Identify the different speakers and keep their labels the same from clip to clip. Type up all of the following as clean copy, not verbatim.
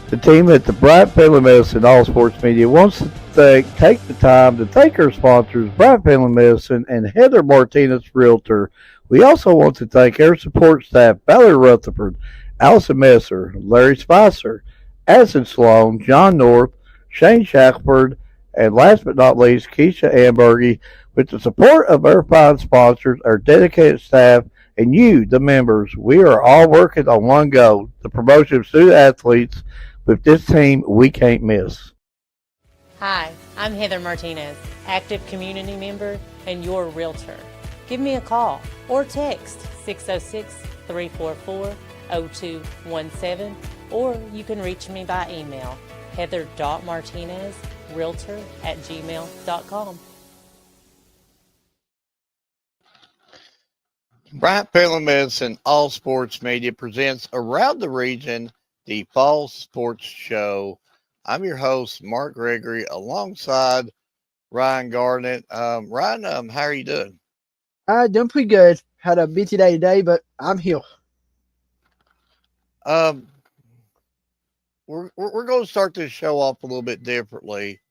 Speaker 1: The team at the Bryant Family Medicine All Sports Media wants to take the time to thank our sponsors, Bryant Family Medicine and Heather Martinez Realtor. We also want to thank our support staff, Valerie Rutherford, Allison Messer, Larry Spicer, Addison Sloan, John North, Shane Shackelford, and last but not least, Keisha Ambergy. With the support of our fine sponsors, our dedicated staff, and you, the members, we are all working on one goal, the promotion of student athletes. With this team, we can't miss.
Speaker 2: Hi, I'm Heather Martinez, active community member and your realtor. Give me a call or text 606-344-0217, or you can reach me by email, heather.martinezrealtor@gmail.com.
Speaker 3: Bryant Family Medicine All Sports Media presents Around the Region, the Fall Sports Show. I'm your host, Mark Gregory, alongside Ryan Garnett. Ryan, how are you doing?
Speaker 4: Doing pretty good. Had a busy day today, but I'm here.
Speaker 3: We're going to start this show off a little bit differently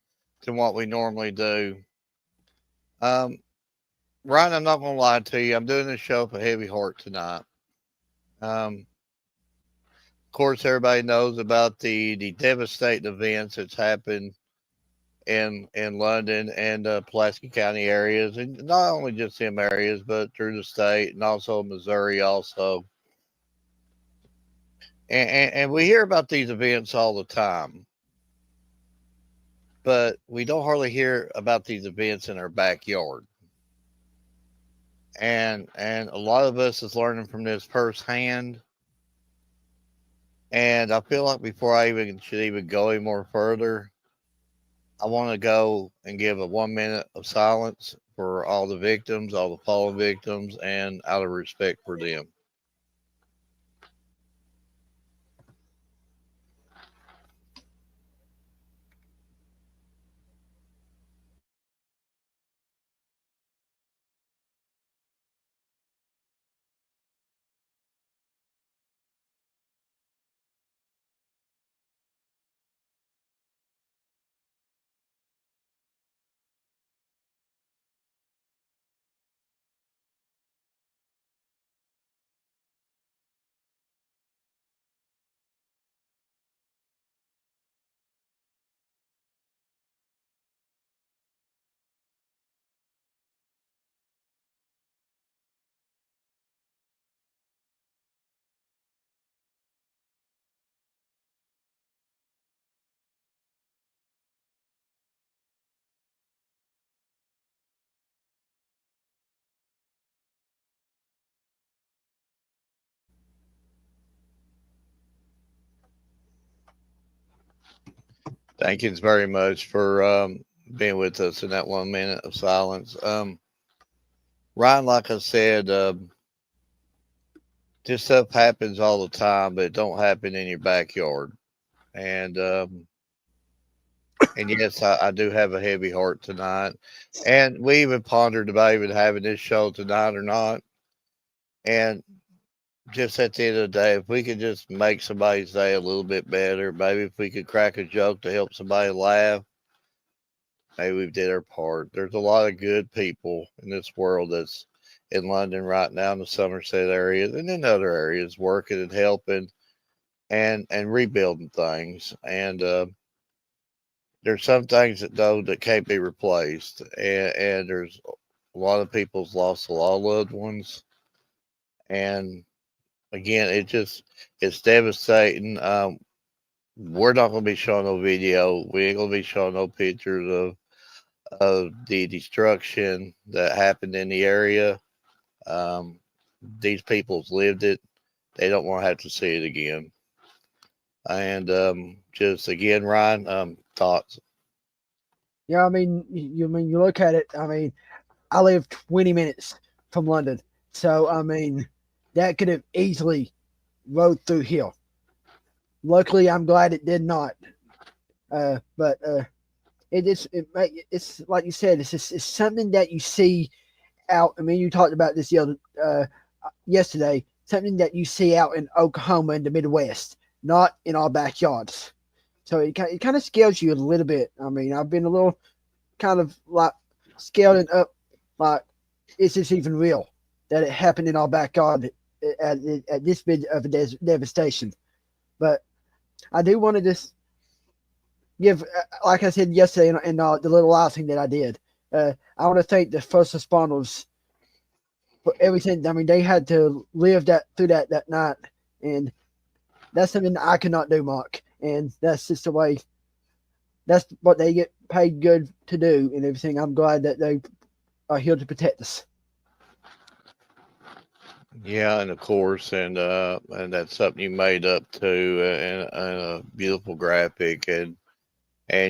Speaker 3: than what we normally do. Ryan, I'm not going to lie to you. I'm doing this show with a heavy heart tonight. Of course, everybody knows about the devastating events that's happened in London and Pulaski County areas, and not only just them areas, but through the state and also Missouri also. And we hear about these events all the time, but we don't hardly hear about these events in our backyard. And a lot of us is learning from this firsthand. And I feel like before I should even go any more further, I want to go and give a 1 minute of silence for all the victims, all the fallen victims, and out of respect for them. Thank you very much for being with us in that 1 minute of silence. Ryan, like I said, this stuff happens all the time, but it don't happen in your backyard. And yes, I do have a heavy heart tonight. And we even pondered about even having this show tonight or not. And just at the end of the day, if we could just make somebody's day a little bit better, maybe if we could crack a joke to help somebody laugh, maybe we did our part. There's a lot of good people in this world that's in London right now, in the Somerset area, and in other areas, working and helping and rebuilding things. And there's some things that though that can't be replaced, and there's a lot of people's lost a lot of loved ones, and again, it's devastating. We're not going to be showing no video. We ain't going to be showing no pictures of the destruction that happened in the area. These people's lived it. They don't want to have to see it again. And just again, Ryan, thoughts.
Speaker 4: Yeah, I mean, you look at it. I mean, I live 20 minutes from London, so I mean, that could have easily rode through here. Luckily, I'm glad it did not. But it's like you said, it's something that you see out. I mean, you talked about this yesterday. Something that you see out in Oklahoma in the Midwest, not in our backyards. So it kind of scares you a little bit. I mean, I've been a little kind of like scaling up, like, is this even real that it happened in our backyard at this bit of a devastation? But I do want to just give, like I said yesterday in the little outing that I did, I want to thank the first responders for everything. I mean, they had to live that through that night, and that's something that I cannot do, Mark. And that's just the way. That's what they get paid good to do and everything. I'm glad that they are here to protect us.
Speaker 3: Yeah, and of course, and that's something you made up too, and a beautiful graphic, and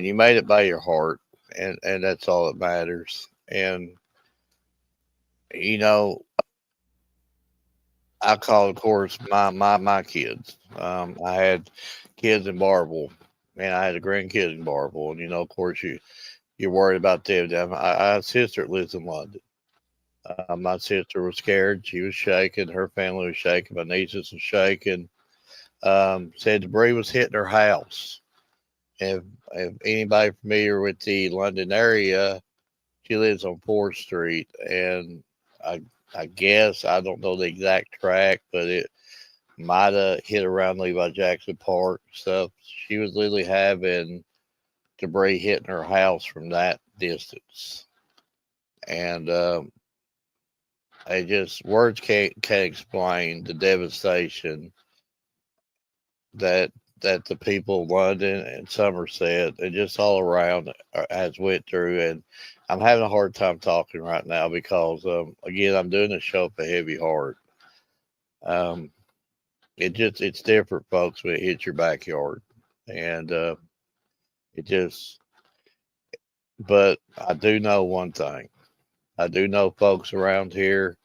Speaker 3: you made it by your heart, and that's all that matters. And you know, I call, of course, my kids. I had kids in Barble, and I had a grandkid in Barble, and of course, you're worried about them. I have a sister that lives in London. My sister was scared. She was shaking. Her family was shaking. My nieces was shaking. Said debris was hitting her house. If anybody familiar with the London area, she lives on 4th Street, and I I guess I don't know the exact track, but it might have hit around Levi Jackson Park and stuff. She was literally having debris hitting her house from that distance, and I just words can't explain the devastation that the people of London and Somerset and just all around has went through. And I'm having a hard time talking right now because again, I'm doing a show for heavy heart. Um, it's different, folks, when it hits your backyard, and it just. But I do know one thing. I do know folks around here.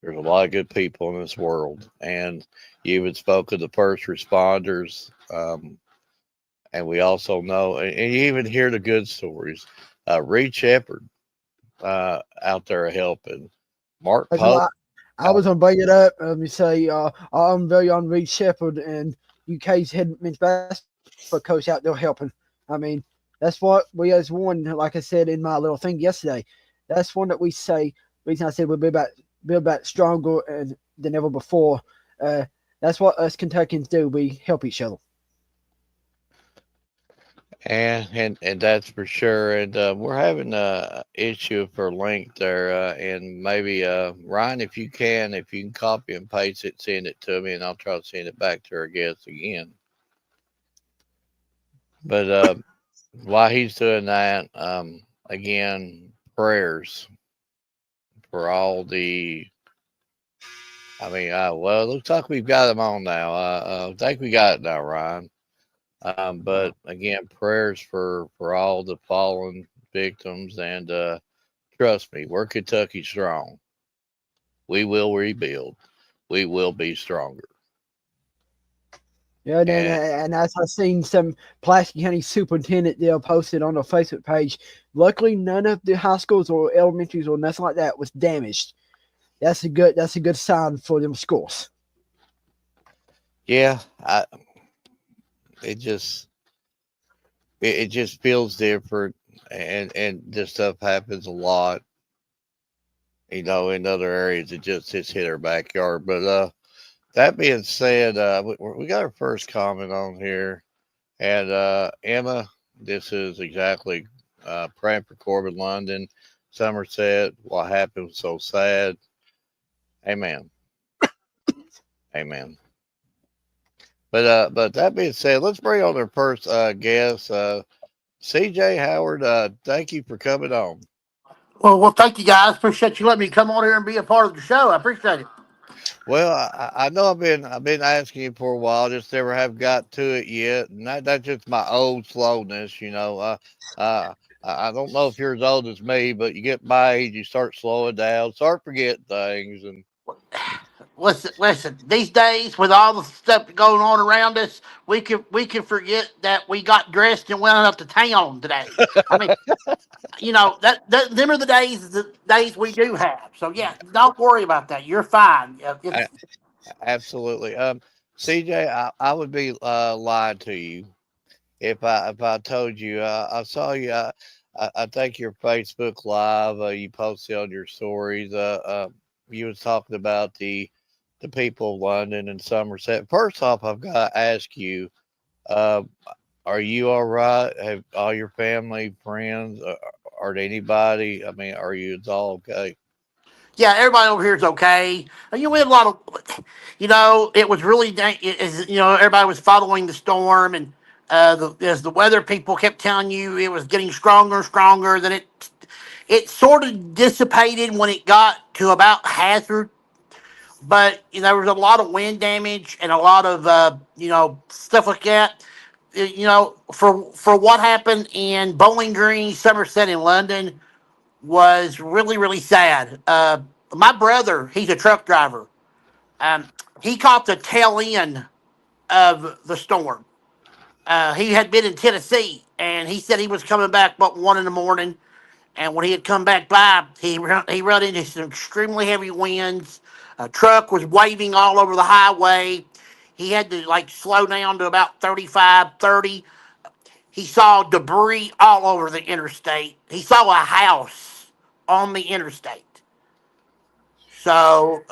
Speaker 3: There's a lot of good people in this world, and you even spoke of the first responders. And we also know, and you even hear the good stories. Reed Shepard out there helping. Mark
Speaker 4: As
Speaker 3: Pope.
Speaker 4: well, I was going to bring it up. Let me say, I'm very on Reed Shepherd and UK's head men's basketball coach out there helping. I mean, that's what we as one, like I said in my little thing yesterday, that's one that we say. Reason I said we'll build back stronger than ever before. That's what us Kentuckians do. We help each other.
Speaker 3: And that's for sure. And we're having a issue for link there. And maybe Ryan, if you can copy and paste it, send it to me, and I'll try to send it back to our guests again. But while he's doing that, again, prayers for all the. I mean, well, it looks like we've got them on now. I think we got it now, Ryan. But again, prayers for all the fallen victims, and trust me, we're Kentucky strong. We will rebuild. We will be stronger.
Speaker 4: Yeah,
Speaker 3: And
Speaker 4: and as I've seen some Pulaski County superintendent there posted on their Facebook page, luckily none of the high schools or elementaries or nothing like that was damaged. That's a good sign for them schools.
Speaker 3: yeah, it just it just feels different, and this stuff happens a lot. In other areas, it just hit our backyard. But that being said, we got our first comment on here. And Emma, this is exactly praying for Corbin London, Somerset. What happened was so sad. Amen. Amen. But that being said, let's bring on our first guest, CJ Howard. Thank you for coming on.
Speaker 5: Well, thank you guys. Appreciate you letting me come on here and be a part of the show. I appreciate it.
Speaker 3: Well, I know I've been asking you for a while, just never have got to it yet, and that's just my old slowness, I don't know if you're as old as me, but you get my age, you start slowing down, start forgetting things, and
Speaker 5: Listen. These days, with all the stuff going on around us, we can forget that we got dressed and went up to town today. I mean, that them are the days we do have. So yeah, don't worry about that. You're fine.
Speaker 3: I, absolutely. CJ, I would be lying to you if I told you I saw you, I think your Facebook Live you posted on your stories. You was talking about the people of London and Somerset. First off, I've got to ask you, uh, are you all right? Have all your family, friends, or anybody? I mean, are you all okay?
Speaker 5: Yeah, everybody over here is okay. We had a lot of, it was really, everybody was following the storm, and as the weather people kept telling you, it was getting stronger and stronger. Then it sort of dissipated when it got to about Hazard, but there was a lot of wind damage and a lot of stuff like that. For what happened in Bowling Green, Somerset, and London was really, really sad. My brother, he's a truck driver. Um, he caught the tail end of the storm. He had been in Tennessee, and he said he was coming back about 1 in the morning. And when he had come back by, he run into some extremely heavy winds. A truck was waving all over the highway. He had to like slow down to about 35, 30. He saw debris all over the interstate. He saw a house on the interstate. So,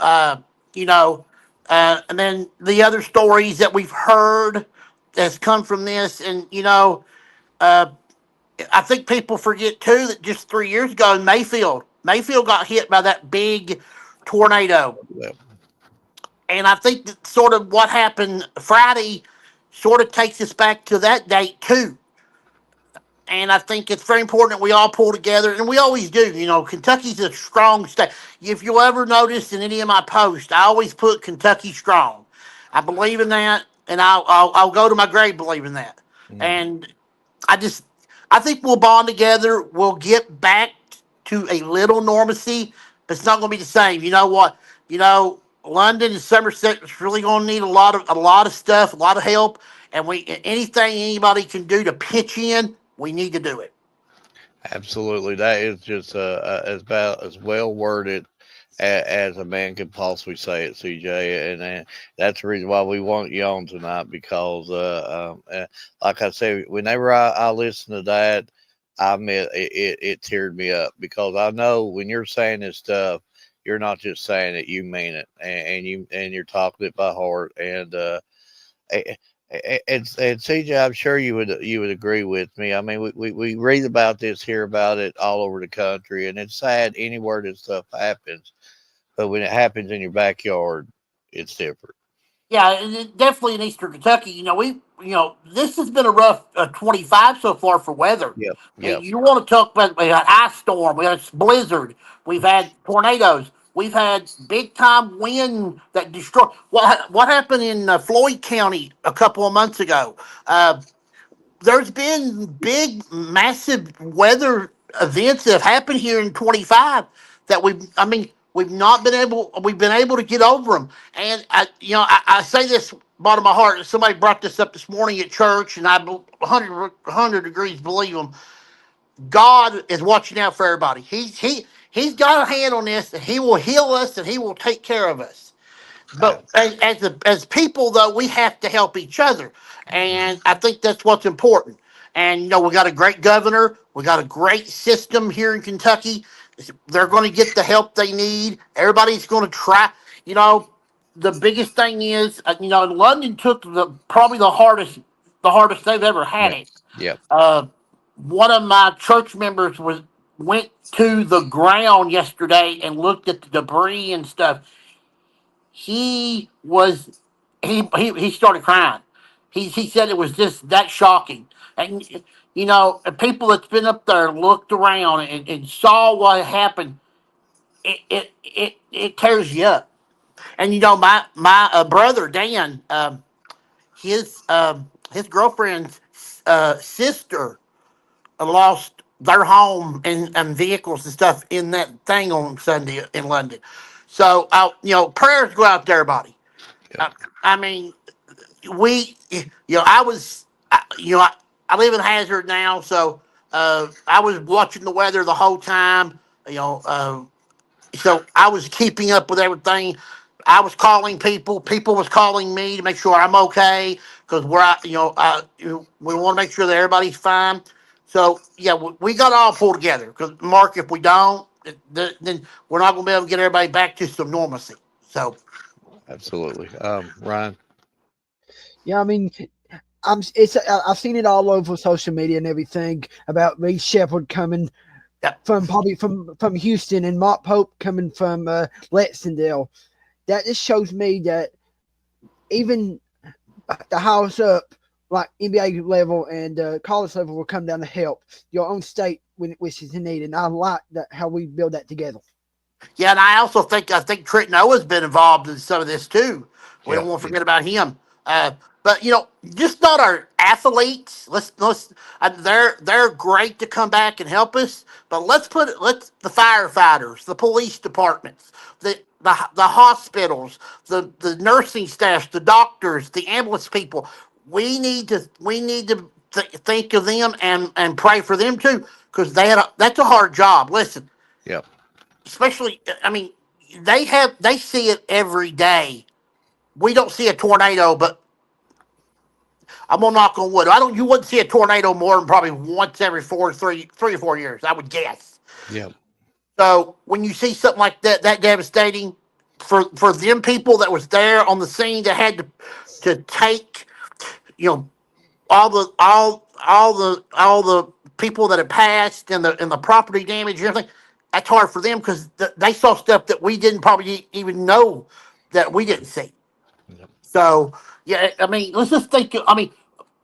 Speaker 5: and then the other stories that we've heard that's come from this, and uh, I think people forget too that just 3 years ago in Mayfield got hit by that big tornado,
Speaker 3: Yeah,
Speaker 5: and I think that sort of what happened Friday sort of takes us back to that date too. And I think it's very important that we all pull together, and we always do. Kentucky's a strong state. If you'll ever notice in any of my posts, I always put Kentucky strong. I believe in that, and I'll go to my grave believing that.
Speaker 3: mm,
Speaker 5: And I just, I think we'll bond together. We'll get back to a little normalcy, but it's not going to be the same. You know what? London and Somerset is really going to need a lot of stuff, a lot of help, and anything anybody can do to pitch in, we need to do it.
Speaker 3: absolutely. That is just as about as well worded as a man could possibly say it, CJ. And that's the reason why we want you on tonight because, like I said, whenever I listen to that, I mean, it teared me up because I know when you're saying this stuff, you're not just saying it, you mean it, and you're talking it by heart. A- and CJ, I'm sure you would agree with me. I mean, we read about this, hear about it all over the country, and it's sad anywhere this stuff happens. But when it happens in your backyard, it's different.
Speaker 5: Yeah, and definitely in Eastern Kentucky. This has been a rough 25 so far for weather.
Speaker 3: Yep,
Speaker 5: And
Speaker 3: yep.
Speaker 5: you want to talk about, we had ice storm, we had blizzard, we've had tornadoes, we've had big time wind that destroyed. What happened in Floyd County a couple of months ago? There's been big, massive weather events that have happened here in 25 that we've been able to get over them. And I say this bottom of my heart. Somebody brought this up this morning at church, and 100 degrees believe them. God is watching out for everybody. He's got a hand on this, and He will heal us, and He will take care of us.
Speaker 3: I,
Speaker 5: But as people, though, we have to help each other, and I think that's what's important. And we got a great governor, we got a great system here in Kentucky. They're going to get the help they need. Everybody's going to try. You know, the biggest thing is, London took probably the hardest they've ever had
Speaker 3: yep,
Speaker 5: it.
Speaker 3: yep.
Speaker 5: One of my church members went to the ground yesterday and looked at the debris and stuff. He was he started crying. He said it was just that shocking. And people that's been up there looked around and saw what happened. It tears you up. And my brother Dan, his girlfriend's sister lost their home and vehicles and stuff in that thing on Sunday in London. So, prayers go out to everybody.
Speaker 3: Yep.
Speaker 5: I, I mean, I was, I live in Hazard now, so I was watching the weather the whole time. So I was keeping up with everything. I was calling people. People was calling me to make sure I'm okay. because we want to make sure that everybody's fine. So yeah, we got to all pull together because Mark, if we don't, then we're not going to be able to get everybody back to some normalcy. So
Speaker 3: Absolutely. Ryan.
Speaker 4: Yeah, I mean, I've seen it all over social media and everything about Reed Shepard coming
Speaker 5: yeah,
Speaker 4: from probably from Houston and Mark Pope coming from Lexington. That just shows me that even the house up, like NBA level and college level, will come down to help your own state when which is in need. And I like that how we build that together.
Speaker 5: yeah, and I think Trenton Owen's been involved in some of this too. We don't
Speaker 3: Yeah.
Speaker 5: want to
Speaker 3: Yeah.
Speaker 5: forget about him. But just not our athletes. They're great to come back and help us. But let's the firefighters, the police departments, the hospitals, the nursing staff, the doctors, the ambulance people. We need to think of them and pray for them too because that's a hard job. Listen,
Speaker 3: Yeah.
Speaker 5: especially I mean they see it every day. We don't see a tornado, but I'm gonna knock on wood. I don't. You wouldn't see a tornado more than probably once every 3 or 4 years. I would guess.
Speaker 3: Yeah.
Speaker 5: So when you see something like that devastating for them people that was there on the scene that had to take you know all the people that had passed and the property damage and everything. That's hard for them because they saw stuff that we didn't probably even know that we didn't see.
Speaker 3: Yeah.
Speaker 5: So yeah, I mean, let's just think. I mean,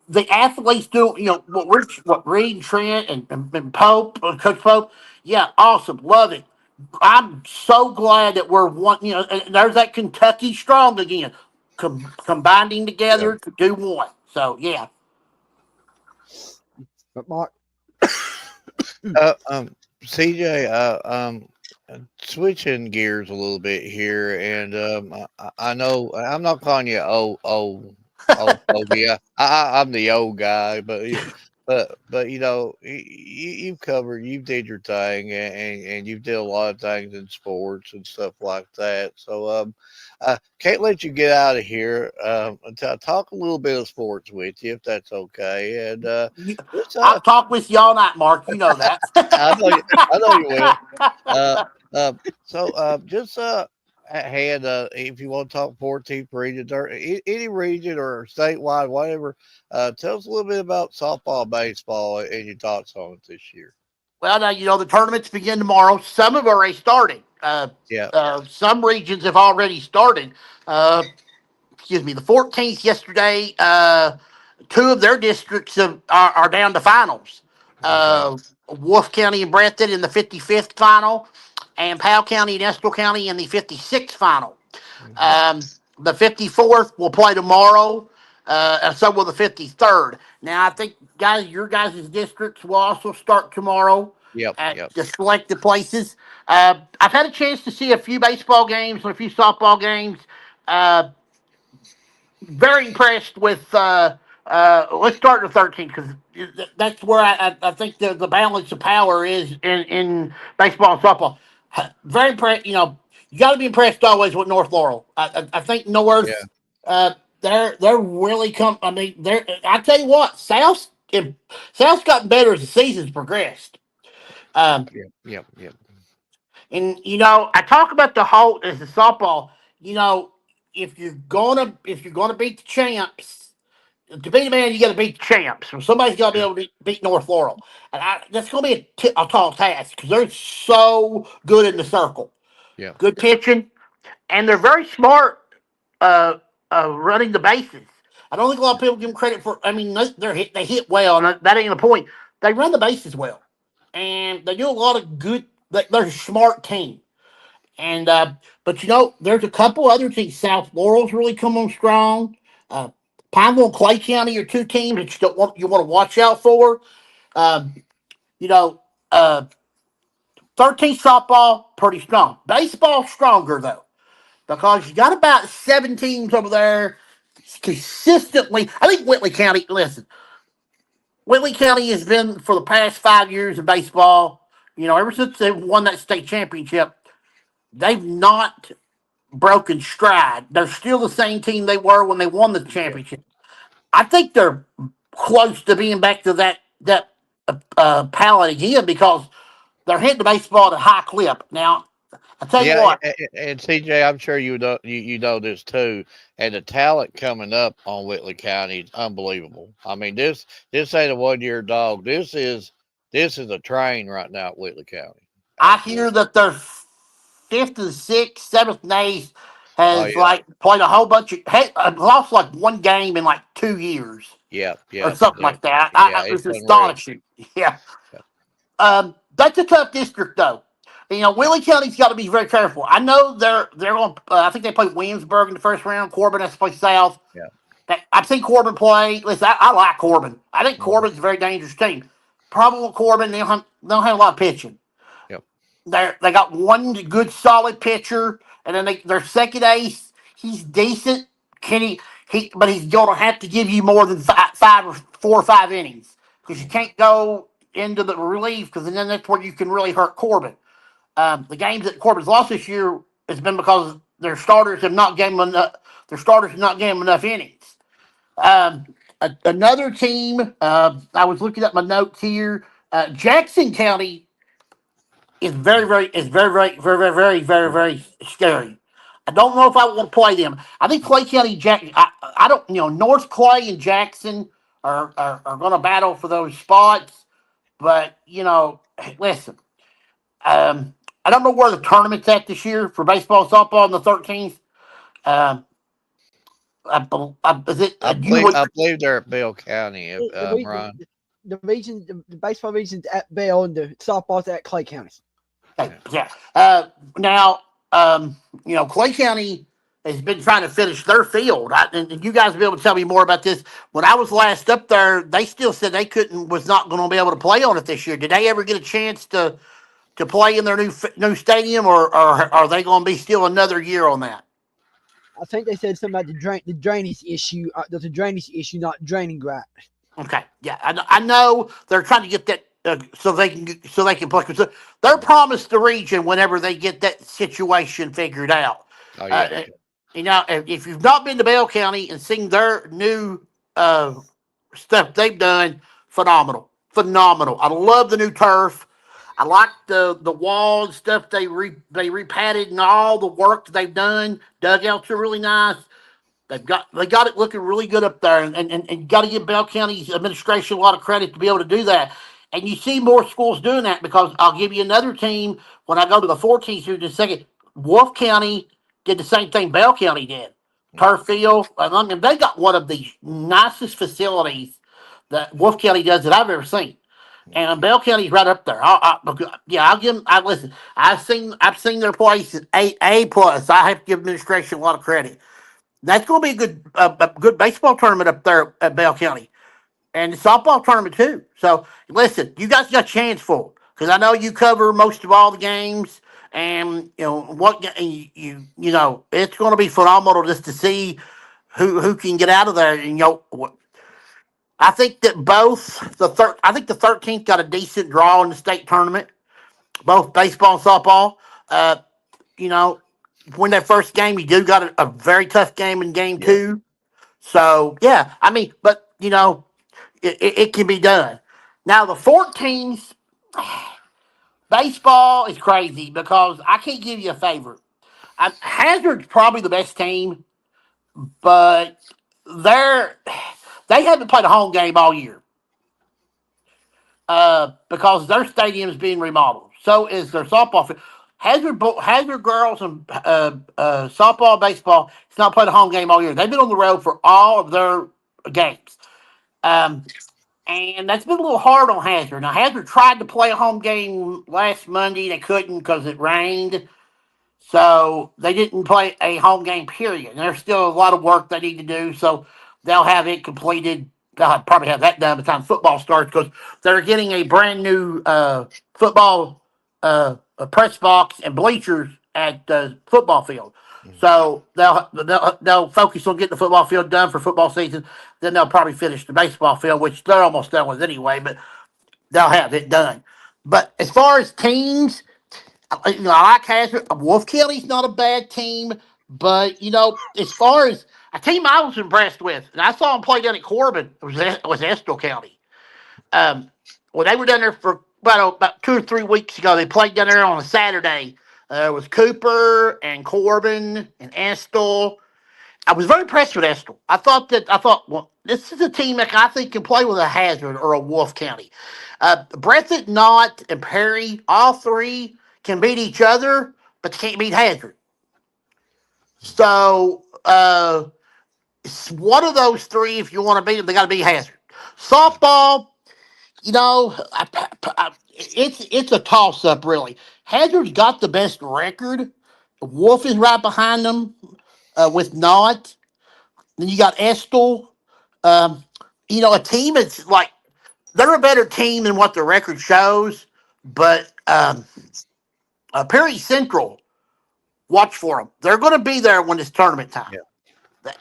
Speaker 5: the athletes do. What Reed and Trent and Pope, Coach Pope. Yeah, awesome, love it. I'm so glad that we're one. And there's that Kentucky strong again, combining
Speaker 3: Yeah.
Speaker 5: together to do one. So yeah,
Speaker 4: But Mark,
Speaker 3: Uh, um, CJ, switching gears a little bit here, and I know I'm not calling you old fogey. I'm the old guy, but you've covered, you did your thing, and you've did a lot of things in sports and stuff like that. So can't let you get out of here until I talk a little bit of sports with you, if that's okay. And just
Speaker 5: I'll talk with you all night, Mark. You know that.
Speaker 3: I know you. I know you will. Uh, so just had if you want to talk 14th region or any region or statewide, whatever, tell us a little bit about softball, baseball, and your thoughts on it this year.
Speaker 5: Well, now the tournaments begin tomorrow. Some have already started.
Speaker 3: Yeah.
Speaker 5: Some regions have already started. Uh, excuse me. The 14th yesterday. Two of their districts are down to finals.
Speaker 3: Okay.
Speaker 5: Wolf County and Breathitt in the 55th final, and Powell County and Estill County in the 56th final.
Speaker 3: Okay.
Speaker 5: Um, the 54th will play tomorrow, and so will the 53rd. Now, I think, guys, your guys' districts will also start tomorrow
Speaker 3: Yep.
Speaker 5: at
Speaker 3: Yep.
Speaker 5: the selected places. I've had a chance to see a few baseball games and a few softball games. Uh, Very impressed with. Let's start with 13 because that's where I think the balance of power is in baseball and softball. Very impressed. You got to be impressed always with North Laurel. I think
Speaker 3: Yeah.
Speaker 5: North. They're really come. I mean, they're. I tell you what, South's gotten better as the season's progressed. Um,
Speaker 3: Yep. Yep. Yep.
Speaker 5: and I talk about the whole as a softball. You know, if you're gonna beat the champs, to beat a man, you got to beat the champs. So somebody's got to be
Speaker 3: Yeah.
Speaker 5: able to beat North Laurel, and that's going to be a tall task because they're so good in the circle,
Speaker 3: Yeah.
Speaker 5: good pitching, and they're very smart running the bases. I don't think a lot of people give them credit for. I mean, they hit well, and that ain't the point. They run the bases well, and they do a lot of good. They're a smart team. And but there's a couple other teams. South Laurel's really come on strong. Uh, Pineville and Clay County are two teams that you want to watch out for. Um, you know, uh, 13 softball pretty strong. Baseball stronger though because you got about 7 teams over there consistently. I think Whitley County. Listen, Whitley County has been for the past 5 years in baseball. Ever since they won that state championship, they've not broken stride. They're still the same team they were when they won the
Speaker 3: Yeah.
Speaker 5: championship. I think they're close to being back to that palette again because they're hitting the baseball at a high clip. Now, I tell you
Speaker 3: Yeah,
Speaker 5: what,
Speaker 3: and CJ, I'm sure you know this too. And the talent coming up on Whitley County is unbelievable. I mean, this ain't a 1 year dog. This is a train right now at Whitley County.
Speaker 5: I hear
Speaker 3: Absolutely.
Speaker 5: that their fifth and sixth, seventh and eighth
Speaker 3: Oh
Speaker 5: has
Speaker 3: yeah,
Speaker 5: like played a whole bunch of lost like one game in like 2 years
Speaker 3: yeah,
Speaker 5: or
Speaker 3: yeah.
Speaker 5: something like that.
Speaker 3: Yeah,
Speaker 5: It's
Speaker 3: it's unreal.
Speaker 5: astonishing. Yeah.
Speaker 3: Yeah,
Speaker 5: That's a tough district though. You know,
Speaker 3: yeah,
Speaker 5: Willie County's got to be very careful. I know they're on. I think they play Williamsburg in the first round. Corbin has to play South.
Speaker 3: yeah.
Speaker 5: I've seen Corbin play. Listen, I like Corbin. I think
Speaker 3: Mhm.
Speaker 5: Corbin's a very dangerous team. Problem with Corbin, they don't have a lot of pitching.
Speaker 3: Yep.
Speaker 5: They got one good solid pitcher, and then their second ace. He's decent. Can he? But he's going to have to give you more than five or 4 or 5 innings because you
Speaker 3: Mhm.
Speaker 5: can't go into the relief because then that's where you can really hurt Corbin. The games that Corbin's lost this year has been because their starters have not given him enough. Their starters have not given him enough innings. Another team. I was looking at my notes here. Jackson County is very scary. I don't know if I want to play them. I think Clay County Jack. I don't. North Clay and Jackson are going to battle for those spots. But listen. I don't know where the tournament's at this year for baseball and softball on the 13th. Um, is it
Speaker 3: I
Speaker 5: you
Speaker 3: believe
Speaker 5: would
Speaker 3: I believe they're at Bill County,
Speaker 4: The
Speaker 3: Ron.
Speaker 4: the baseball region's at Bell and the softball's at Clay County.
Speaker 5: okay,
Speaker 3: Yeah.
Speaker 5: yeah. Now Clay County has been trying to finish their field. And you guys will be able to tell me more about this. When I was last up there, they still said they was not going to be able to play on it this year. Did they ever get a chance to play in their new stadium, or are they going to be still another year on that?
Speaker 4: I think they said something about the drainage issue. There's a drainage issue not draining right.
Speaker 5: Okay, yeah, I know they're trying to get that so they can play. So they're promised the region whenever they get that situation figured out.
Speaker 3: Oh yeah.
Speaker 5: Uh, if you've not been to Bell County and seen their new uh, stuff they've done, phenomenal. I love the new turf. I like the wall and stuff they repatted and all the work that they've done. Dugouts are really nice. They got it looking really good up there, and got to give Bell County's administration a lot of credit to be able to do that. And you see more schools doing that because I'll give you another team when I go to the 14th here in a second. Wolf County did the same thing Bell County did.
Speaker 3: Mhm.
Speaker 5: Turf field. I mean, they got one of the nicest facilities that Wolf County does that I've ever seen. And Bell County's right up there. I'll give them. Listen. I've seen their place at A plus. I have to give administration a lot of credit. That's going to be a good baseball tournament up there at Bell County, and the softball tournament too. So listen, you guys got a chance for because I know you cover most of all the games, and it's going to be phenomenal just to see who can get out of there. And I think that I think the 13th got a decent draw in the state tournament, both baseball and softball. Uh, you know, win that first game, you do got a very tough game in game
Speaker 3: Yeah.
Speaker 5: two. So yeah, I mean, but it can be done. Now the 14s, baseball is crazy because I can't give you a favorite. Hazard's probably the best team, but they're they haven't played a home game all year because their stadium is being remodeled. So is their softball field. Hazard girls and softball, baseball, it's not played a home game all year. They've been on the road for all of their games. Um, and that's been a little hard on Hazard. Now, Hazard tried to play a home game last Monday. They couldn't because it rained. So they didn't play a home game, period. There's still a lot of work they need to do. So they'll have it completed. They'll probably have that done by the time football starts because they're getting a brand new football press box and bleachers at the football field.
Speaker 3: Mhm.
Speaker 5: So they'll focus on getting the football field done for football season. Then they'll probably finish the baseball field, which they're almost done with anyway. But they'll have it done. But as far as teams, I like Hazard. Wolf Kelly's not a bad team, but as far as A team I was impressed with, and I saw them play down at Corbin. It was Estill County. Um, well, they were down there for about 2 or 3 weeks ago. They played down there on a Saturday. It was Cooper and Corbin and Estill. I was very impressed with Estill. I thought, well, this is a team that I think can play with a Hazard or a Wolf County. Breathitt, Knott, and Perry, all three can beat each other, but they can't beat Hazard. So it's one of those three. If you want to beat them, they got to beat Hazard. Softball, you know, it's a toss up really. Hazard's got the best record. Wolf is right behind them with Knott. Then you got Estill. Um, a team that's like they're a better team than what the record shows. But Perry Central, watch for them. They're going to be there when it's tournament time.
Speaker 3: Yeah.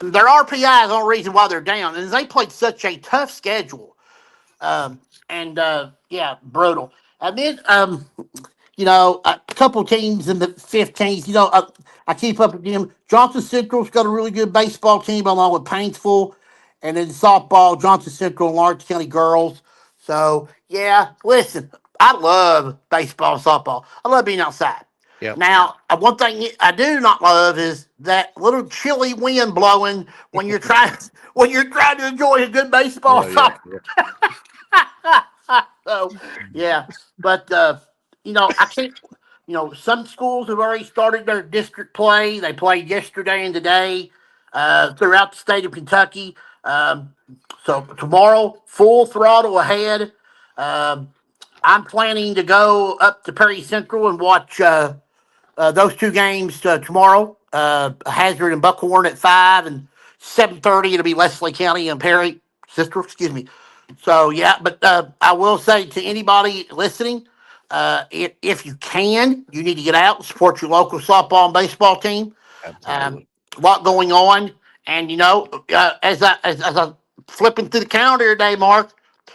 Speaker 5: Their RPI is the only reason why they're down, and they played such a tough schedule. Yeah, brutal. And then a couple teams in the 15s. I keep up with them. Johnson Central's got a really good baseball team along with Paintsville, and then softball, Johnson Central and Lawrence County girls. So yeah, listen, I love baseball and softball. I love being outside.
Speaker 3: Yep.
Speaker 5: Now, one thing I do not love is that little chilly wind blowing when you're trying to enjoy a good baseball.
Speaker 3: Oh, yeah,
Speaker 5: So yeah, but I can't. Some schools have already started their district play. They played yesterday and today throughout the state of Kentucky. So tomorrow, full throttle ahead. I'm planning to go up to Perry Central and watch those two games tomorrow. Hazard and Buckhorn at 5 and 7:30. It'll be Leslie County and Perry Central. Excuse me. So yeah, but I will say to anybody listening, if you can, you need to get out and support your local softball and baseball team.
Speaker 3: absolutely.
Speaker 5: A lot going on, and as I flipping through the calendar today, Mark,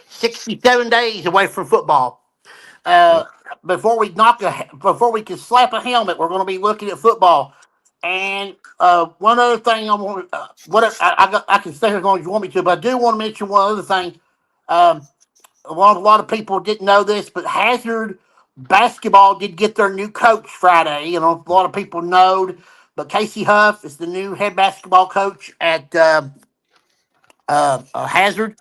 Speaker 5: 67 days away from football. Uh,
Speaker 3: Yep.
Speaker 5: before we can slap a helmet, we're going to be looking at football. And one other thing I want, I can stay here as long as you want me to, but I do want to mention one other thing. Um, a lot of people didn't know this, but Hazard basketball did get their new coach Friday. A lot of people know, but Casey Huff is the new head basketball coach at Hazard.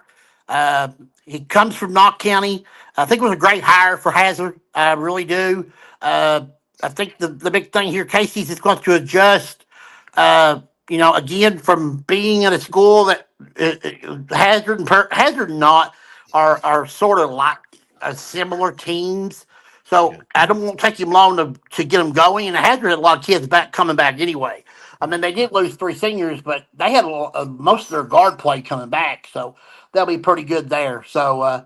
Speaker 5: Uh, he comes from Knox County. I think it was a great hire for Hazard. I really do. I think the big thing here, Casey's is going to adjust. Again, from being in a school that Hazard and Knott are sort of like similar teams. So
Speaker 3: Yeah.
Speaker 5: I don't want to take him long to get them going. And Hazard had a lot of kids coming back anyway. I mean, they did lose 3 seniors, but they had most of their guard play coming back. So they'll be pretty good there. So,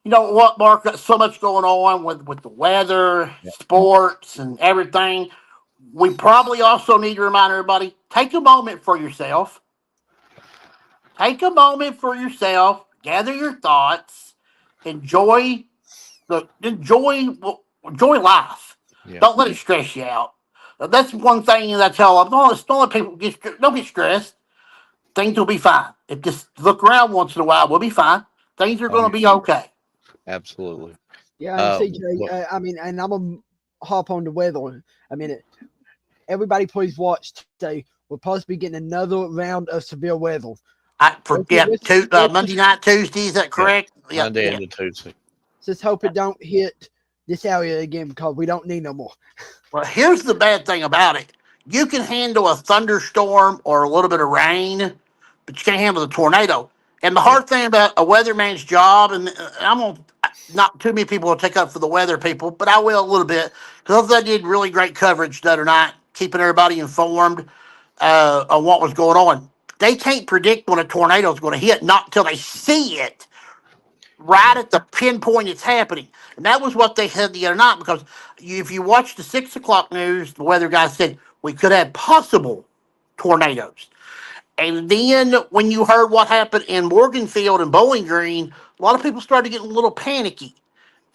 Speaker 5: you know what, Mark? Got so much going on with the weather,
Speaker 3: Yeah.
Speaker 5: sports, and everything. We probably also need to remind everybody, take a moment for yourself. Take a moment for yourself. Gather your thoughts. Enjoy enjoy life.
Speaker 3: Yeah.
Speaker 5: Don't let it stress you out. That's one thing that I tell them. Don't let people don't get stressed. Things will be fine. If just look around once in a while, we'll be fine. Things are
Speaker 3: Oh,
Speaker 5: going to
Speaker 3: yeah.
Speaker 5: be okay.
Speaker 3: Absolutely.
Speaker 4: Yeah, and CJ,
Speaker 3: Well,
Speaker 4: and I'm gonna hop on the weather. Everybody, please watch today. We'll possibly be getting another round of severe weather.
Speaker 5: Monday night, Tuesday. Is that
Speaker 3: yeah.
Speaker 5: correct? Yeah,
Speaker 3: Monday
Speaker 5: yeah.
Speaker 3: into Tuesday.
Speaker 4: Just hope it don't hit this area again because we don't need no more.
Speaker 5: Well, here's the bad thing about it. You can handle a thunderstorm or a little bit of rain, but you can't handle the tornado. And the
Speaker 3: Yeah.
Speaker 5: hard thing about a weatherman's job, and not too many people will take up for the weather people, but I will a little bit because they did really great coverage the other night, keeping everybody informed on what was going on. They can't predict when a tornado is going to hit, not until they see it right
Speaker 3: Yeah.
Speaker 5: at the pinpoint it's happening. And that was what they said the other night because if you watch the 6 o'clock news, the weather guy said we could have possible tornadoes. And then when you heard what happened in Morganfield and Bowling Green, a lot of people started getting a little panicky.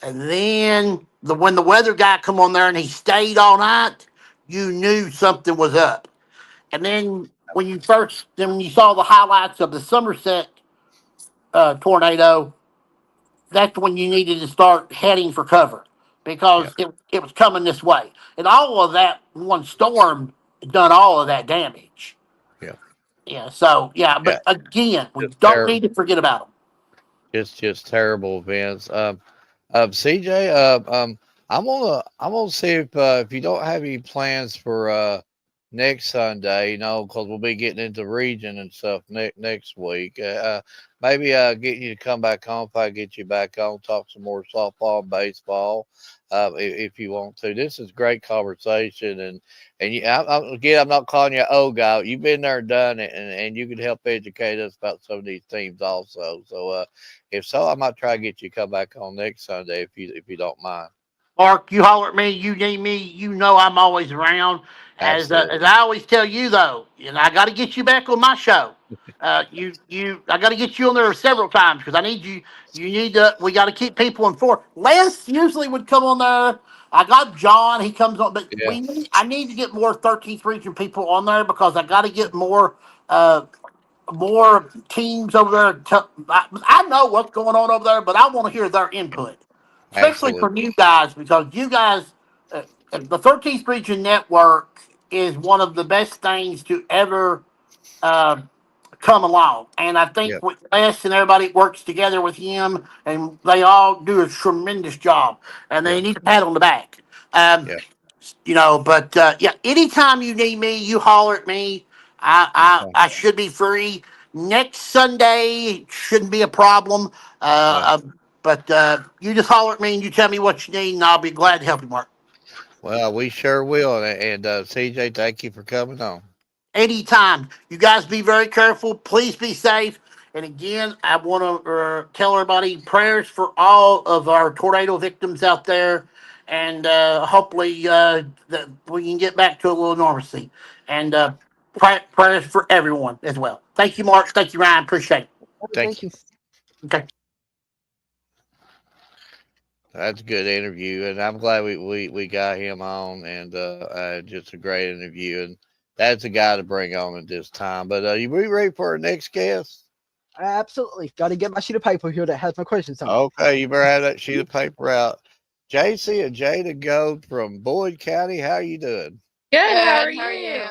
Speaker 5: And then when the weather guy come on there and he stayed all night, you knew something was up. And then when you saw the highlights of the Somerset tornado, that's when you needed to start heading for cover
Speaker 3: Yeah,
Speaker 5: because it was coming this way. And all of that one storm done all of that damage.
Speaker 3: yeah,
Speaker 5: Yeah. So yeah,
Speaker 3: yeah.
Speaker 5: but again, we
Speaker 3: Just
Speaker 5: don't need to forget about them.
Speaker 3: just terrible events. CJ, I'm gonna see if you don't have any plans for next Sunday, because we'll be getting into region and stuff next week. Maybe getting you to come back on if I get you back on, talk some more softball and baseball, if you want to. This is great conversation, and again, I'm not calling you an old guy. You've been there and done it, and you can help educate us about some of these teams also. So, if so, I might try to get you to come back on next Sunday if you don't mind.
Speaker 5: Mark, you holler at me, you need me, you know I'm always around. As
Speaker 3: Absolutely.
Speaker 5: I always tell you though, and I got to get you back on my show. I got to get you on there several times because I need you. You need to. We got to keep people informed. Les usually would come on there. I got John. He comes on, but
Speaker 3: Yeah.
Speaker 5: I need to get more 13th region people on there because I got to get more teams over there. I know what's going on over there, but I want to hear their input, especially
Speaker 3: Absolutely.
Speaker 5: from you guys, because you guys, the 13th Region Network is one of the best things to ever uh, come along. And I
Speaker 3: Yeah.
Speaker 5: think with Les and everybody works together with him, and they all do a tremendous job, and
Speaker 3: Yeah.
Speaker 5: they need a pat on the back. Um,
Speaker 3: Yeah.
Speaker 5: but yeah, anytime you need me, you holler at me.
Speaker 3: Okay.
Speaker 5: I should be free next Sunday. Shouldn't be a problem.
Speaker 3: Yeah.
Speaker 5: But you just holler at me and you tell me what you need, and I'll be glad to help you, Mark.
Speaker 3: Well, we sure will. And CJ, thank you for coming on.
Speaker 5: Anytime. You guys be very careful. Please be safe. And again, I want to tell everybody prayers for all of our tornado victims out there. And hopefully that we can get back to a little normalcy. And prayers for everyone as well. Thank you, Mark. Thank you, Ryan. Appreciate it.
Speaker 3: Thank
Speaker 4: Thank
Speaker 3: you.
Speaker 4: you.
Speaker 5: Okay.
Speaker 3: That's a good interview, and I'm glad we got him on, and just a great interview. And that's a guy to bring on at this time. But you be ready for our next guest?
Speaker 4: Absolutely. Got to get my sheet of paper here that has my questions on it.
Speaker 3: Okay, you better have that sheet of paper out. JC and Jada Gold from Boyd County. How you doing?
Speaker 6: Good. How are you?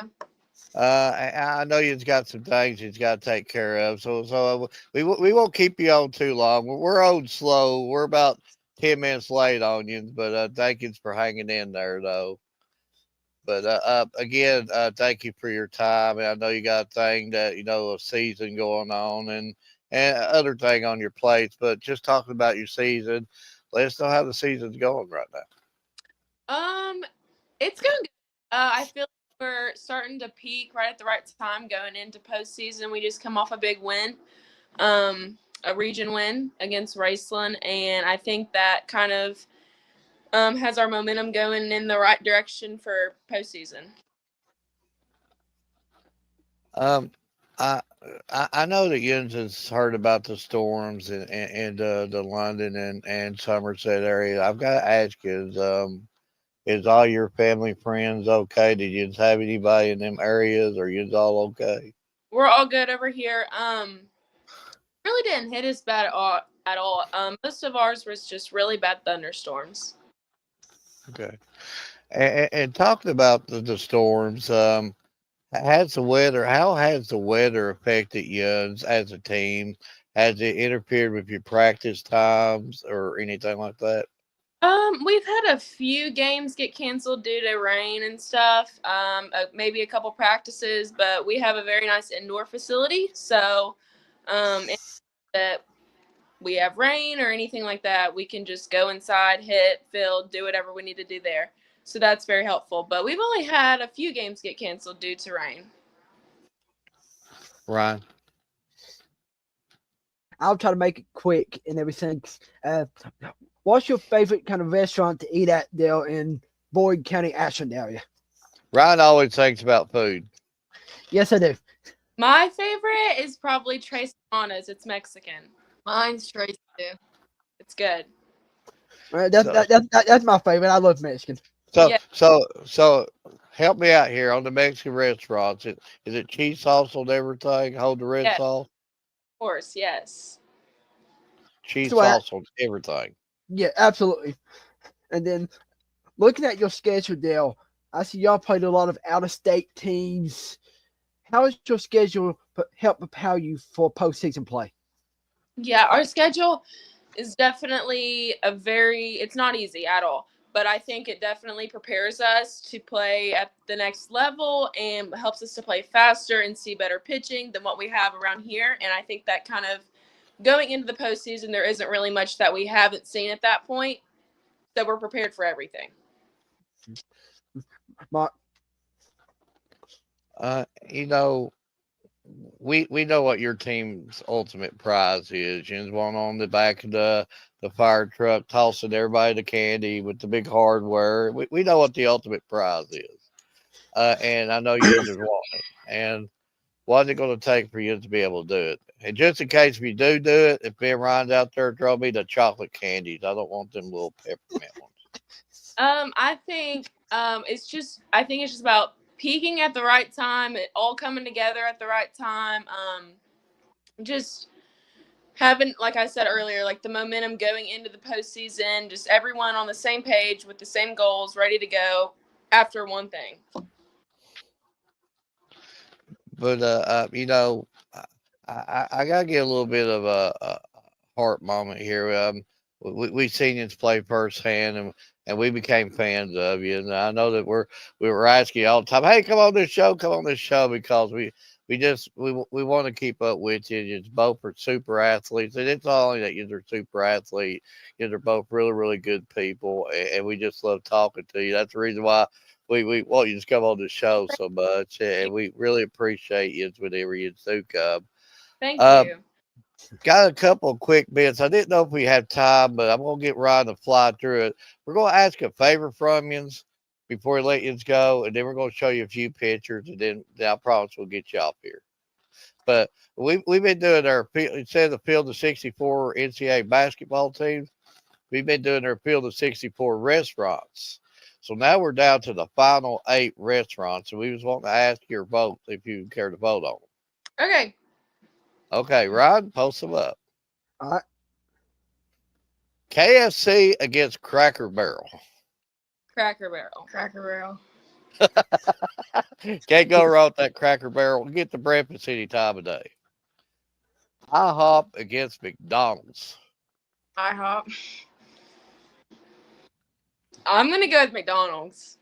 Speaker 3: I know you've got some things you've got to take care of, so we won't keep you on too long. We're old slow. We're about 10 minutes late on you, but thank you for hanging in there though. But again, thank you for your time. And I know you got a thing that a season going on and other thing on your plates. But just talking about your season, let us know how the season's going right now.
Speaker 6: Um, it's going good. I feel like we're starting to peak right at the right time going into postseason. We just come off a big win, a region win against Raceland, and I think that kind of has our momentum going in the right direction for postseason.
Speaker 3: Um, I I know that Jens has heard about the storms and the London and Somerset area. I've got to ask you, is all your family friends okay? Did you have anybody in them areas? Are you all okay?
Speaker 6: We're all good over here. Really didn't hit us bad at all. Most of ours was just really bad thunderstorms.
Speaker 3: Okay. And talking about the storms, how has the weather affected you as a team? Has it interfered with your practice times or anything like that?
Speaker 6: We've had a few games get canceled due to rain and stuff. Maybe a couple practices, but we have a very nice indoor facility. So, if that we have rain or anything like that, we can just go inside, hit, field, do whatever we need to do there. So that's very helpful. But we've only had a few games get canceled due to rain.
Speaker 3: Ryan?
Speaker 4: I'll try to make it quick and everything. Uh, what's your favorite kind of restaurant to eat at there in Boyd County, Ashland area?
Speaker 3: Ryan always thinks about food.
Speaker 4: Yes, I do.
Speaker 6: My favorite is probably Tres Hermanos. It's Mexican.
Speaker 7: Mine's Tracy too.
Speaker 6: It's good.
Speaker 4: That's my favorite. I love Mexican.
Speaker 3: So
Speaker 6: Yeah.
Speaker 3: so so help me out here on the Mexican restaurants. Is it cheese sauce on everything? Hold the red
Speaker 6: Yeah, of
Speaker 3: sauce?
Speaker 6: course, yes.
Speaker 3: Cheese
Speaker 4: So I,
Speaker 3: sauce on everything.
Speaker 4: yeah, absolutely. And then looking at your schedule, Dale, I see y'all played a lot of out of state teams. How has your schedule help prepare you for postseason play?
Speaker 6: Yeah, our schedule is definitely it's not easy at all, but I think it definitely prepares us to play at the next level and helps us to play faster and see better pitching than what we have around here. And I think that kind of going into the postseason, there isn't really much that we haven't seen at that point. So we're prepared for everything.
Speaker 4: Mark,
Speaker 3: You know, we know what your team's ultimate prize is. You know, one on the back of the fire truck, tossing everybody the candy with the big hardware. We know what the ultimate prize is, and I know you just want it. And what's it going to take for you to be able to do it? And just in case if you do it, if Ben Ryan's out there, throw me the chocolate candies. I don't want them little peppermint ones.
Speaker 6: I think I think it's just about peaking at the right time, it all coming together at the right time. Just having, like I said earlier, like the momentum going into the postseason, just everyone on the same page with the same goals, ready to go after one thing.
Speaker 3: But you know, I gotta get a little bit of a heart moment here. We seen you play firsthand, and we became fans of you. And I know that we were asking you all the time, "Hey, come on this show," because we want to keep up with you. You both are super athletes, and it's not only that you're super athlete. You're both really good people, and we just love talking to you. That's the reason why we want you to come on the show so much, and we really appreciate you whenever you do come.
Speaker 6: Thank
Speaker 3: Uh,
Speaker 6: you.
Speaker 3: Got a couple of quick bits. I didn't know if we have time, but I'm gonna get Ryan to fly through it. We're gonna ask a favor from you before we let you go, and then we're gonna show you a few pictures, and then I promise we'll get you off here. But we've been doing our instead of the field of 64 NCAA basketball teams, we've been doing our field of 64 restaurants. So now we're down to the final 8 restaurants, and we was wanting to ask your vote if you care to vote on them.
Speaker 6: Okay.
Speaker 3: Okay, Ryan, post them up.
Speaker 4: all right.
Speaker 3: KFC against Cracker Barrel.
Speaker 6: Cracker Barrel.
Speaker 7: Cracker Barrel.
Speaker 3: Can't go wrong with that Cracker Barrel. Get the breakfast any time of day. IHOP against McDonald's.
Speaker 7: IHOP.
Speaker 6: I'm gonna go with McDonald's.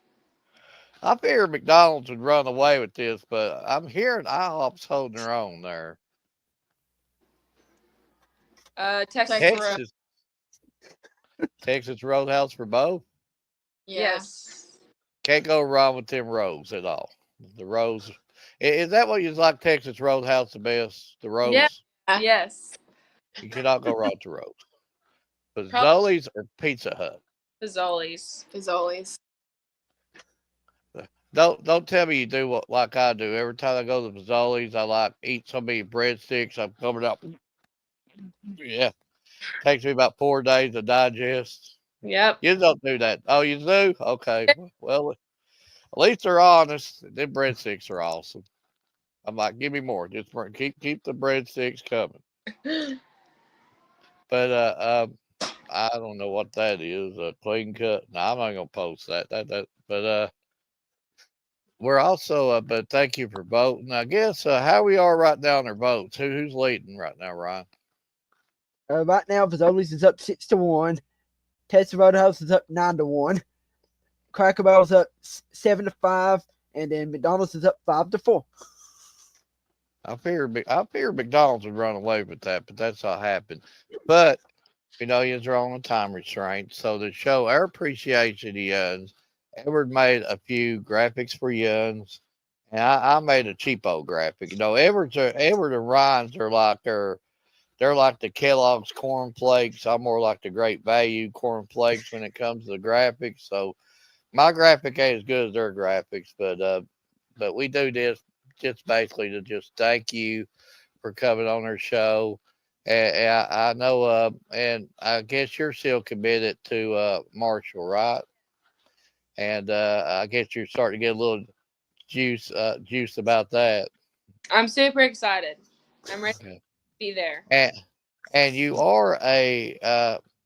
Speaker 3: I figured McDonald's would run away with this, but I'm hearing IHOP's holding their own there.
Speaker 6: Texas
Speaker 7: Texas.
Speaker 6: Road.
Speaker 3: Texas Roadhouse for both.
Speaker 7: Yeah.
Speaker 6: Yes.
Speaker 3: Can't go wrong with them rolls at all. The rolls. Is that what you like? Texas Roadhouse the best? The
Speaker 6: Yeah.
Speaker 3: rolls.
Speaker 6: Yes.
Speaker 3: You cannot go wrong with the rolls. But
Speaker 6: Probably
Speaker 3: Zoli's or Pizza Hut.
Speaker 6: Fazoli's.
Speaker 7: Fazoli's.
Speaker 3: Don't tell me you do what like I do. Every time I go to Fazoli's, I like eat so many breadsticks. I'm coming up. Yeah, takes me about 4 days to digest.
Speaker 6: Yep.
Speaker 3: You don't do that. Oh, you do? Okay. Well, at least they're honest. Them breadsticks are awesome. I'm like, give me more. Just keep the breadsticks coming. But I don't know what that is. A clean cut. No, I'm not gonna post that. But we're also. But thank you for voting. I guess how we are right now on our votes. Who's leading right now, Ryan?
Speaker 4: Right now, Fazoli's is up 6-1. Texas Roadhouse is up 9-1. Cracker Barrel's up 7-5, and then McDonald's is up 5-4.
Speaker 3: I fear McDonald's would run away with that, but that's not happened. But you're on a time restraint, so to show our appreciation to Yuns, Edward made a few graphics for Yuns, and I made a cheapo graphic. Edward and Ryan's are like they're like the Kellogg's corn flakes. I'm more like the Great Value corn flakes when it comes to the graphics. So my graphic ain't as good as their graphics, but we do this just basically to just thank you for coming on our show. And I know, and I guess you're still committed to Marshall, right? and I guess you're starting to get a little juice about that.
Speaker 6: I'm super excited. I'm ready to
Speaker 3: Okay.
Speaker 6: be there.
Speaker 3: And you are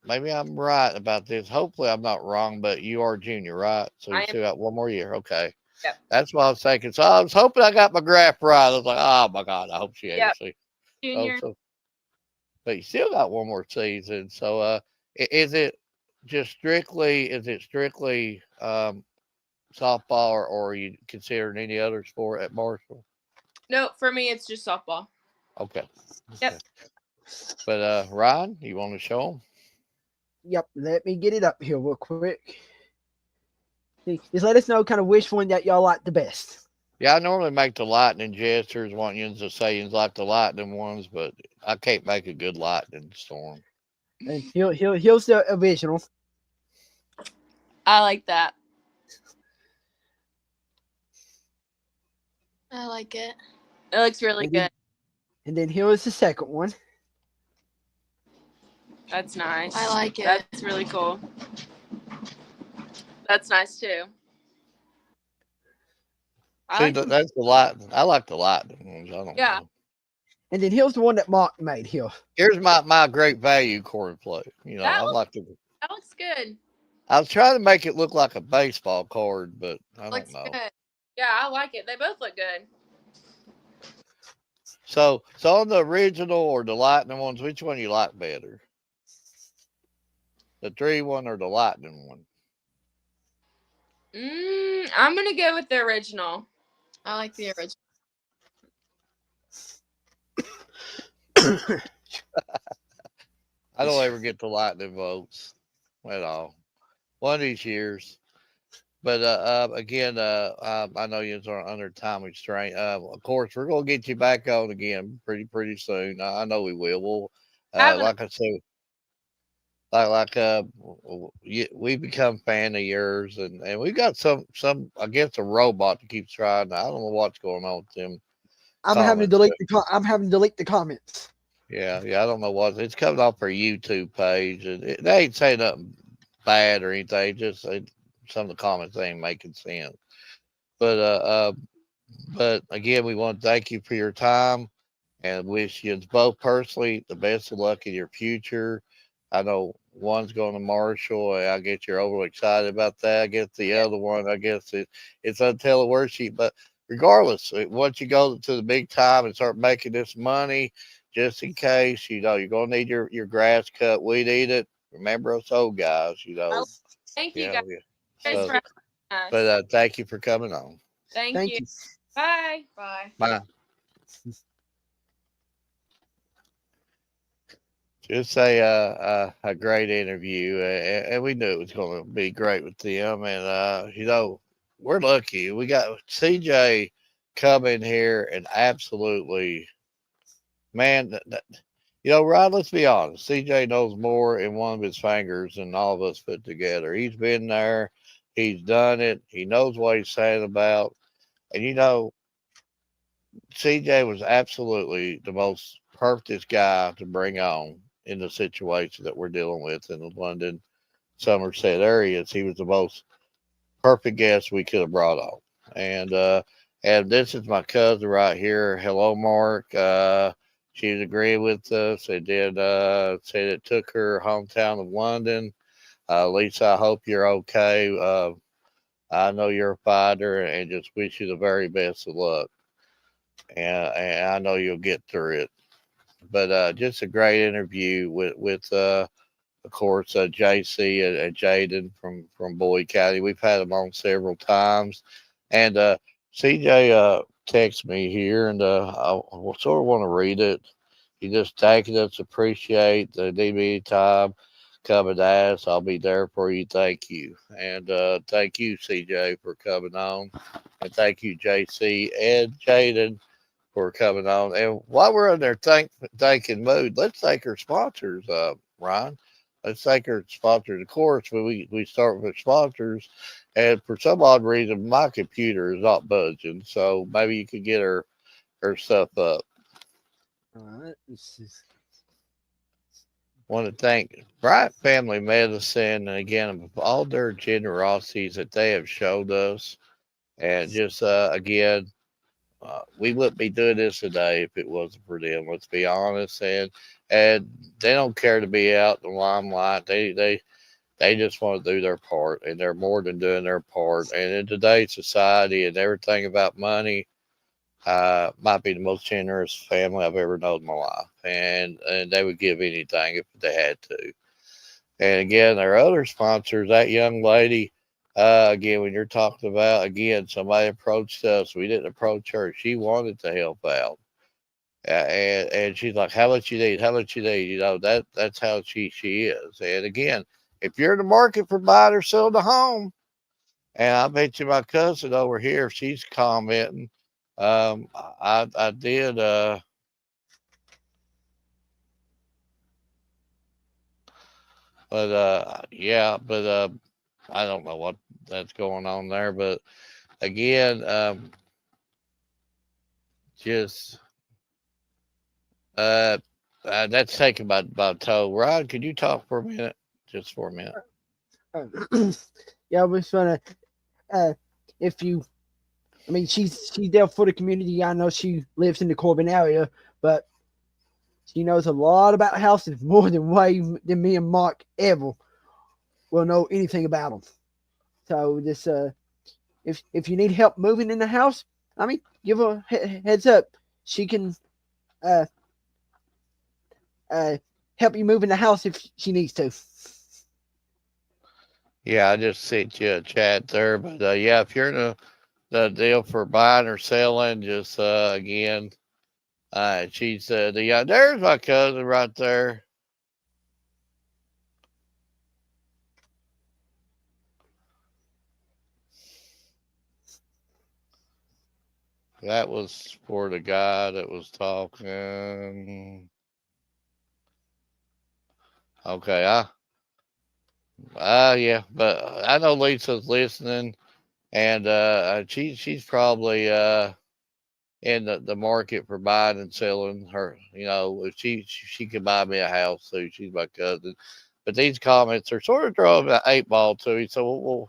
Speaker 3: maybe I'm right about this. Hopefully I'm not wrong, but you are junior, right? So
Speaker 6: I
Speaker 3: you
Speaker 6: am.
Speaker 3: still got one more year. Okay.
Speaker 6: Yep.
Speaker 3: That's what I was thinking. So I was hoping I got my graph right. I was like, oh my God, I hope she
Speaker 6: Yep.
Speaker 3: actually. Oh,
Speaker 6: Junior.
Speaker 3: so but you still got one more season. So is it strictly softball, or are you considering any other sport at Marshall?
Speaker 6: No, for me it's just softball.
Speaker 3: Okay.
Speaker 6: Yep.
Speaker 3: Okay. But Ryan, you want to show them?
Speaker 4: Yep, let me get it up here real quick. Just let us know kind of which one that y'all like the best.
Speaker 3: Yeah, I normally make the lightning gestures, want you to say you like the lightning ones, but I can't make a good lightning storm.
Speaker 4: And here's the original.
Speaker 6: I like that.
Speaker 7: I like it.
Speaker 6: It looks really good.
Speaker 4: And then here is the second one.
Speaker 6: That's nice.
Speaker 7: I like it.
Speaker 6: That's really cool. That's nice too.
Speaker 3: See, that's the lightning. I like the lightning ones. I don't
Speaker 6: Yeah.
Speaker 3: know.
Speaker 4: And then here's the one that Mark made here.
Speaker 3: Here's my great value cornflake. You know,
Speaker 6: That
Speaker 3: I like the.
Speaker 6: That looks good.
Speaker 3: I was trying to make it look like a baseball card, but I
Speaker 6: Looks
Speaker 3: don't know.
Speaker 6: good. Yeah, I like it. They both look good.
Speaker 3: So on the original or the lightning ones, which one you like better? The tree one or the lightning one?
Speaker 6: I'm gonna go with the original.
Speaker 7: I like the original.
Speaker 3: I don't ever get the lightning votes at all. One of these years. But again, I know you're under time restraint. Of course, we're gonna get you back on again pretty soon. I know we will. We'll like I said, we become fan of yours, and we got some I guess a robot to keep trying. I don't know what's going on with them.
Speaker 4: I'm having to delete the comments.
Speaker 3: Yeah, I don't know what it's coming off our YouTube page, and they ain't saying nothing bad or anything. Just some of the comments ain't making sense. But but again, we want to thank you for your time and wish you both personally the best of luck in your future. I know one's going to Marshall. I guess you're overly excited about that. I guess the other one, I guess it's until the worksheet. But regardless, once you go to the big time and start making this money, just in case, you're going to need your grass cut. We need it. Remember us old guys,
Speaker 6: Thank you
Speaker 3: Yeah,
Speaker 6: guys.
Speaker 3: yeah.
Speaker 6: Thanks
Speaker 3: So,
Speaker 6: for having us.
Speaker 3: but thank you for coming on.
Speaker 6: Thank you. Bye.
Speaker 7: Bye.
Speaker 3: Bye. Just a great interview, and we knew it was going to be great with them. And we're lucky. We got CJ come in here and absolutely, man. Rod. Let's be honest. CJ knows more in one of his fingers than all of us put together. He's been there. He's done it. He knows what he's saying about. And CJ was absolutely the most perfect guy to bring on in the situation that we're dealing with in the London, Somerset areas. He was the most perfect guest we could have brought on. And this is my cousin right here. Hello, Mark. She's agreeing with us. It did said it took her hometown of London. Lisa, I hope you're okay. I know you're a fighter, and just wish you the very best of luck. And I know you'll get through it. But just a great interview with of course JC and Jaden from Boyd County. We've had them on several times, and CJ texted me here, and I sort of want to read it. He just taking us, appreciate the DB time. Coming to us, I'll be there for you. Thank you, and thank you, CJ, for coming on, and thank you, JC and Jaden, for coming on. And while we're in their thanking mood, let's thank our sponsors, Ryan. Let's thank our sponsors. Of course, when we start with sponsors, and for some odd reason, my computer is not budging. So maybe you could get her stuff up.
Speaker 4: All right. This is
Speaker 3: Want to thank Bryant Family Medicine and again of all their generosities that they have showed us, and just again, we wouldn't be doing this today if it wasn't for them. Let's be honest, and they don't care to be out in the limelight. They just want to do their part, and they're more than doing their part. And in today's society and everything about money, might be the most generous family I've ever known in my life, and they would give anything if they had to. And again, our other sponsors, that young lady. Again, when you're talking about again, somebody approached us. We didn't approach her. She wanted to help out, and she's like, "How much you need? How much you need?" You know that's how she is. And again, if you're in the market for buying or selling a home, and I bet you my cousin over here, she's commenting. I did. But yeah, but I don't know what that's going on there. But again, just uh, that's taken by toe. Rod, could you talk for a minute? Just for a minute.
Speaker 4: Uh, yeah, I was trying to. If you, I mean, she's there for the community. I know she lives in the Corbin area, but she knows a lot about houses more than way than me and Mark ever will know anything about them. So this, if you need help moving in the house, I mean, give her heads up. She can uh uh help you move in the house if she needs to.
Speaker 3: Yeah, I just sent you a chat there. But yeah, if you're in the deal for buying or selling, just again, she's there's my cousin right there. That was for the guy that was talking. Okay, yeah, but I know Lisa's listening, and she's probably in the market for buying and selling her. You know, if she could buy me a house too, she's my cousin. But these comments are sort of throwing an eight ball to me, so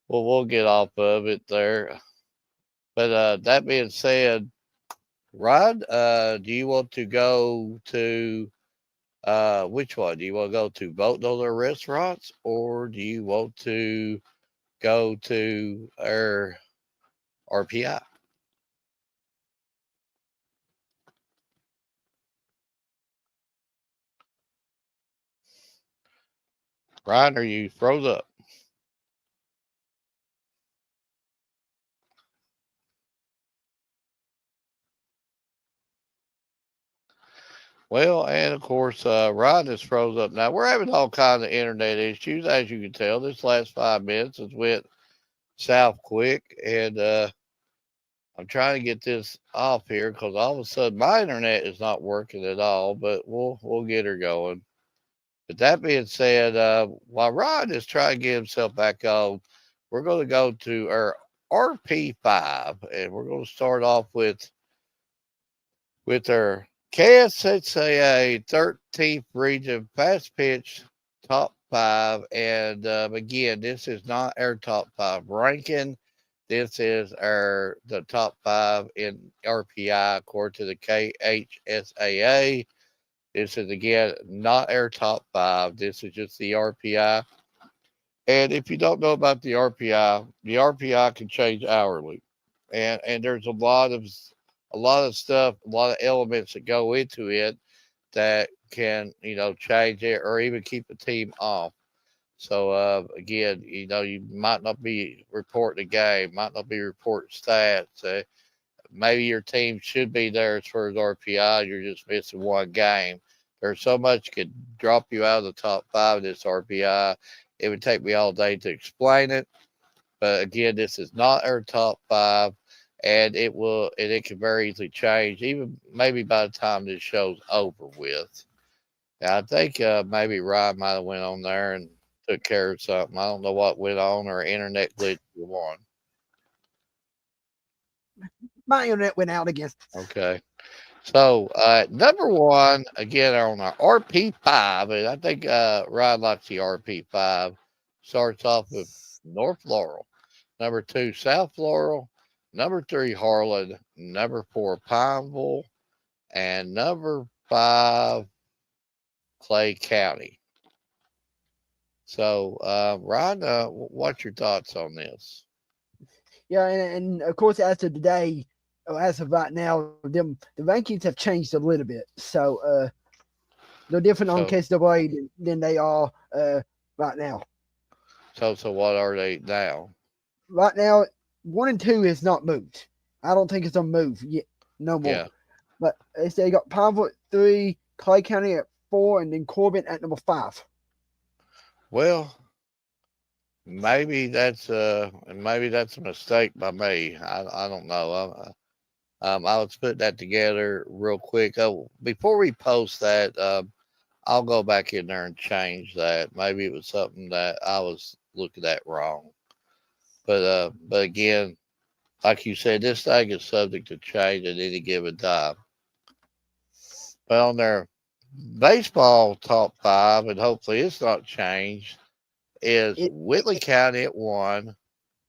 Speaker 3: we'll get off of it there. But that being said, Rod, do you want to go to which one? Do you want to go to both those other restaurants, or do you want to go to our RPI? Ryan, are you froze up? Well, and of course, Rod is froze up now. We're having all kinds of internet issues, as you can tell. This last 5 minutes has went south quick, and I'm trying to get this off here because all of a sudden my internet is not working at all. But we'll get her going. But that being said, while Rod is trying to get himself back on, we're going to go to our RP5, and we're going to start off with our KSHAA 13th region fast pitch top five. And again, this is not our top five ranking. This is the top five in RPI according to the KHSAA. This is again not our top five. This is just the RPI. And if you don't know about the RPI can change hourly, and there's a lot of stuff, a lot of elements that go into it that can change it or even keep a team off. So again, you might not be reporting a game, might not be reporting stats. Maybe your team should be there as far as RPI. You're just missing one game. There's so much could drop you out of the top five of this RPI. It would take me all day to explain it. But again, this is not our top five, and it can very easily change, even maybe by the time this show's over with. Now, I think maybe Ryan might have went on there and took care of something. I don't know what went on or internet glitch or one.
Speaker 4: My internet went out again.
Speaker 3: Okay. So number one again on our RP5, and I think Ryan likes the RP5. Starts off with North Laurel. Number two, South Laurel. Number three, Harlan. Number four, Pineville. And number five, Clay County. So, Ryan, what's your thoughts on this?
Speaker 4: Yeah, and of course, as of today, as of right now, the rankings have changed a little bit. So they're different on
Speaker 3: So,
Speaker 4: KSAA than they are right now.
Speaker 3: so what are they now?
Speaker 4: Right now, 1 and 2 has not moved. I don't think it's on move yet, no more.
Speaker 3: Yeah.
Speaker 4: But they got Pineville at 3, Clay County at 4, and then Corbin at number 5.
Speaker 3: Well, maybe that's a mistake by me. I don't know. I'll just put that together real quick. Oh, before we post that, I'll go back in there and change that. Maybe it was something that I was looking at wrong. But again, like you said, this thing is subject to change at any given time. But on their baseball top five, and hopefully it's not changed, is
Speaker 4: It
Speaker 3: Whitley County at 1,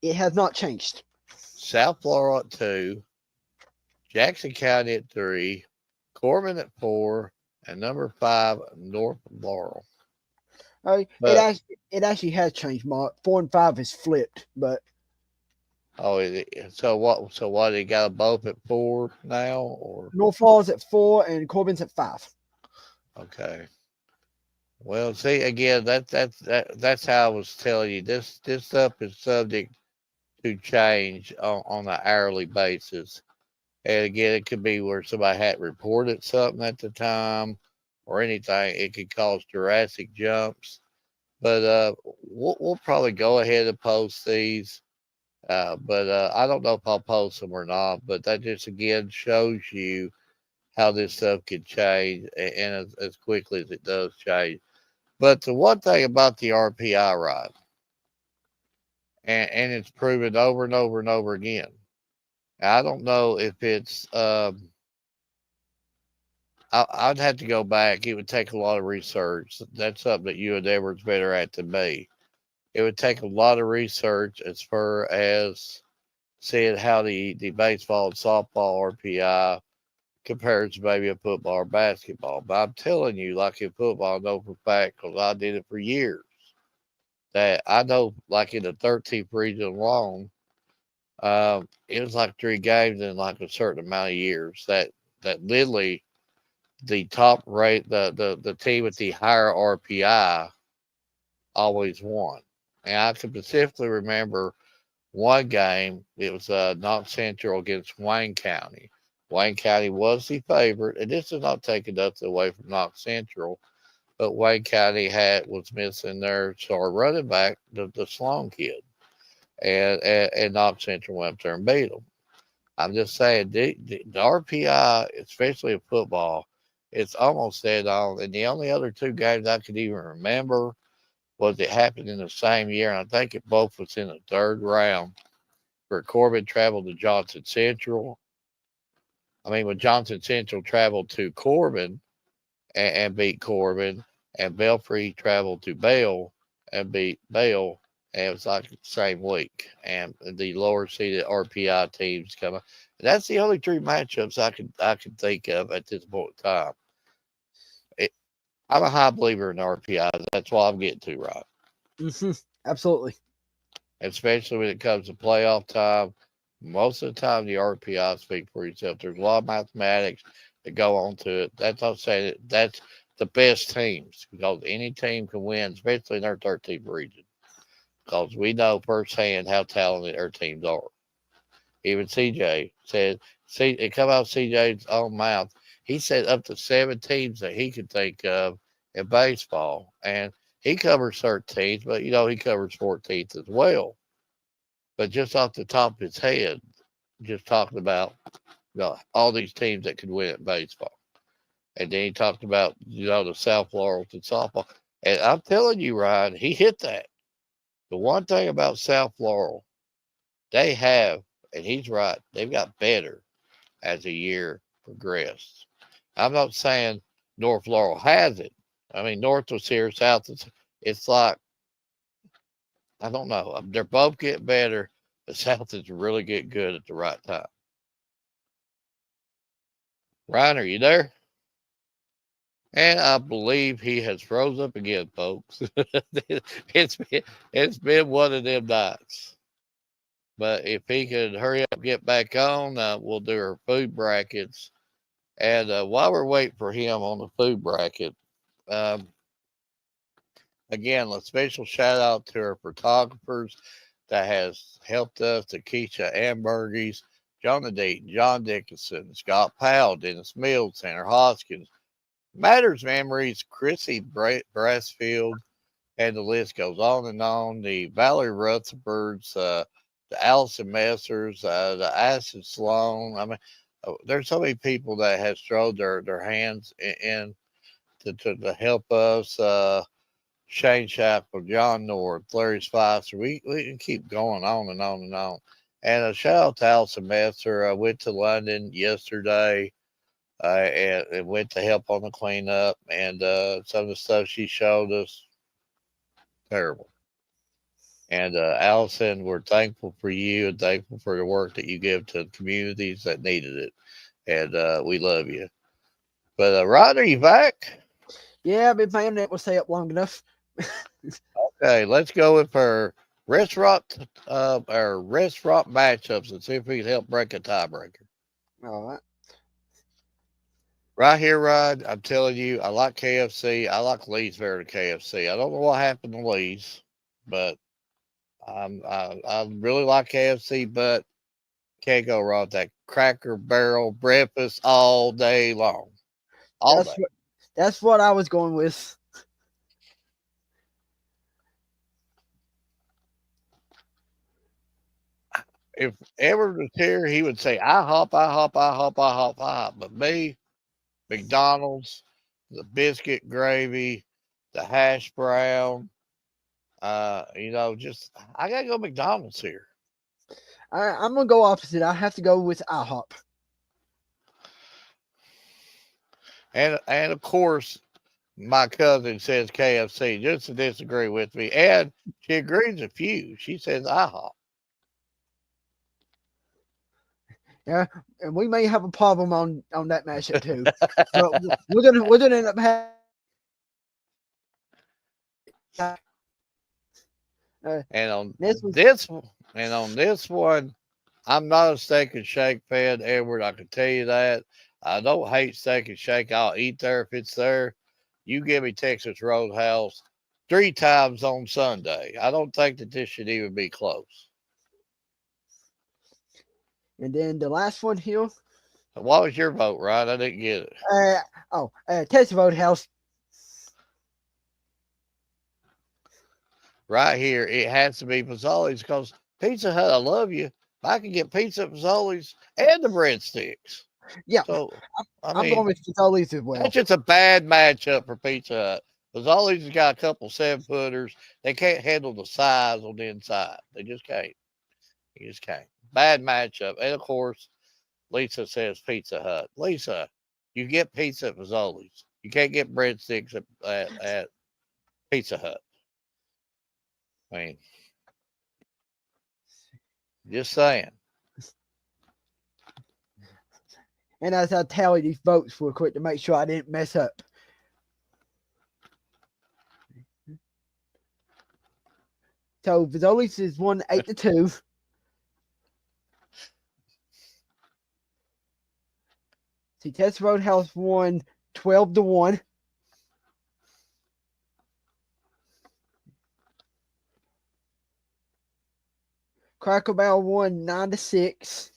Speaker 4: it has not changed.
Speaker 3: South Florida at 2, Jackson County at 3, Corbin at 4, and number 5, North Laurel. But
Speaker 4: It actually has changed, Mark. 4 and 5 is flipped, but
Speaker 3: so what? So what? They got them both at 4 now, or
Speaker 4: North Laurel's at 4 and Corbin's at 5.
Speaker 3: okay? Well, see again, that's how I was telling you. This stuff is subject to change on an hourly basis. And again, it could be where somebody hadn't reported something at the time or anything. It could cause drastic jumps. But we'll probably go ahead and post these. But I don't know if I'll post them or not. But that just again shows you how this stuff can change and as quickly as it does change. But the one thing about the RPI ride, and it's proven over and over and over again. I don't know if it's. I'd have to go back. It would take a lot of research. That's something that you and Edward's better at than me. It would take a lot of research as far as seeing how the baseball and softball RPI compares to maybe a football or basketball. But I'm telling you, like in football, I know for a fact because I did it for years. That I know, like in the 13th region alone, it was like 3 games in like a certain amount of years. That literally the top rate, the team with the higher RPI always won. And I can specifically remember one game. It was Knox Central against Wayne County. Wayne County was the favorite, and this is not taking nothing away from Knox Central, but Wayne County was missing their star running back, the Sloan kid, and Knox Central went up there and beat them. I'm just saying the RPI, especially in football, it's almost dead on. And the only other 2 games I could even remember was it happened in the same year, and I think it both was in the 3rd round, where Corbin traveled to Johnson Central. I mean, when Johnson Central traveled to Corbin and beat Corbin, and Belfry traveled to Bale and beat Bale, and it was like the same week. And the lower seeded RPI teams come up. That's the only 3 matchups I could think of at this point in time. I'm a high believer in RPI. That's why I'm getting to right.
Speaker 4: Mm-hmm. Absolutely.
Speaker 3: Especially when it comes to playoff time. Most of the time, the RPI speak for itself. There's a lot of mathematics that go on to it. That's not saying that's the best teams because any team can win, especially in their 13th region. Because we know firsthand how talented our teams are. Even CJ said, see, it come out of CJ's own mouth. He said up to 7 teams that he could think of in baseball. And he covers 13th, but he covers 14th as well. But just off the top of his head, just talking about all these teams that could win at baseball. And then he talked about, the South Laurel and softball. And I'm telling you, Ryan, he hit that. The one thing about South Laurel, they have, and he's right, they've got better as the year progressed. I'm not saying North Laurel has it. I mean, North was here, South is. It's like I don't know. They're both getting better, but South is really getting good at the right time. Ryan, are you there? And I believe he has rose up again, folks. it's been it's been one of them nights. But if he could hurry up, get back on, we'll do our food brackets. And while we're waiting for him on the food bracket, um, again, a special shout out to our photographers that has helped us: to Keisha Ambergis, Jonah Deaton, John Dickinson, Scott Powell, Dennis Mills, Tanner Hoskins, Matters Memories, Chrissy Brassfield, and the list goes on and on. The Valerie Rutherfords, the Allison Messers, the Acid Sloan. I mean, there's so many people that have thrown their hands in to help us. Shane Chappell, John North, Larry Spicer. We can keep going on and on and on. And a shout out to Allison Messer. I went to London yesterday and went to help on the cleanup. And some of the stuff she showed us, terrible. And Allison, we're thankful for you and thankful for the work that you give to communities that needed it. And we love you. But Rod, are you back?
Speaker 4: Yeah, I've been playing that will stay up long enough.
Speaker 3: Okay, let's go with our restaurant matchups and see if we can help break a tiebreaker.
Speaker 4: All right.
Speaker 3: Right here, Rod, I'm telling you, I like KFC. I like Lee's better than KFC. I don't know what happened to Lee's, but I really like KFC, but can't go wrong with that Cracker Barrel breakfast all day long. All day.
Speaker 4: That's what I was going with.
Speaker 3: If Edward was here, he would say, I hop, I hop, I hop, I hop, I hop. But me, McDonald's, the biscuit gravy, the hash brown, just I gotta go McDonald's here.
Speaker 4: I'm gonna go opposite. I have to go with IHOP.
Speaker 3: And of course, my cousin says KFC just to disagree with me. And she agrees with you. She says IHOP.
Speaker 4: Yeah, and we may have a problem on that matchup too. But we're gonna end up having.
Speaker 3: And on
Speaker 4: This was
Speaker 3: this one, I'm not a steak and shake fan, Edward. I can tell you that. I don't hate steak and shake. I'll eat there if it's there. You give me Texas Roadhouse 3 times on Sunday. I don't think that this should even be close.
Speaker 4: and then the last one here.
Speaker 3: What was your vote, Ryan? I didn't get it.
Speaker 4: Texas Roadhouse.
Speaker 3: Right here, it has to be Fazoli's because Pizza Hut, I love you. I can get pizza at Fazoli's and the breadsticks.
Speaker 4: Yeah,
Speaker 3: So,
Speaker 4: I'm going with Fazoli's as well.
Speaker 3: That's just a bad matchup for Pizza Hut. Fazoli's has got a couple 7-footers. They can't handle the size on the inside. They just can't. They just can't. Bad matchup. And of course, Lisa says Pizza Hut. Lisa, you get pizza at Fazoli's. You can't get breadsticks at Pizza Hut. I mean, just saying.
Speaker 4: And as I tally these votes real quick to make sure I didn't mess up. So Fazoli's is won 8-2. See, Texas Roadhouse won 12-1. Cracker Barrel won 9-6.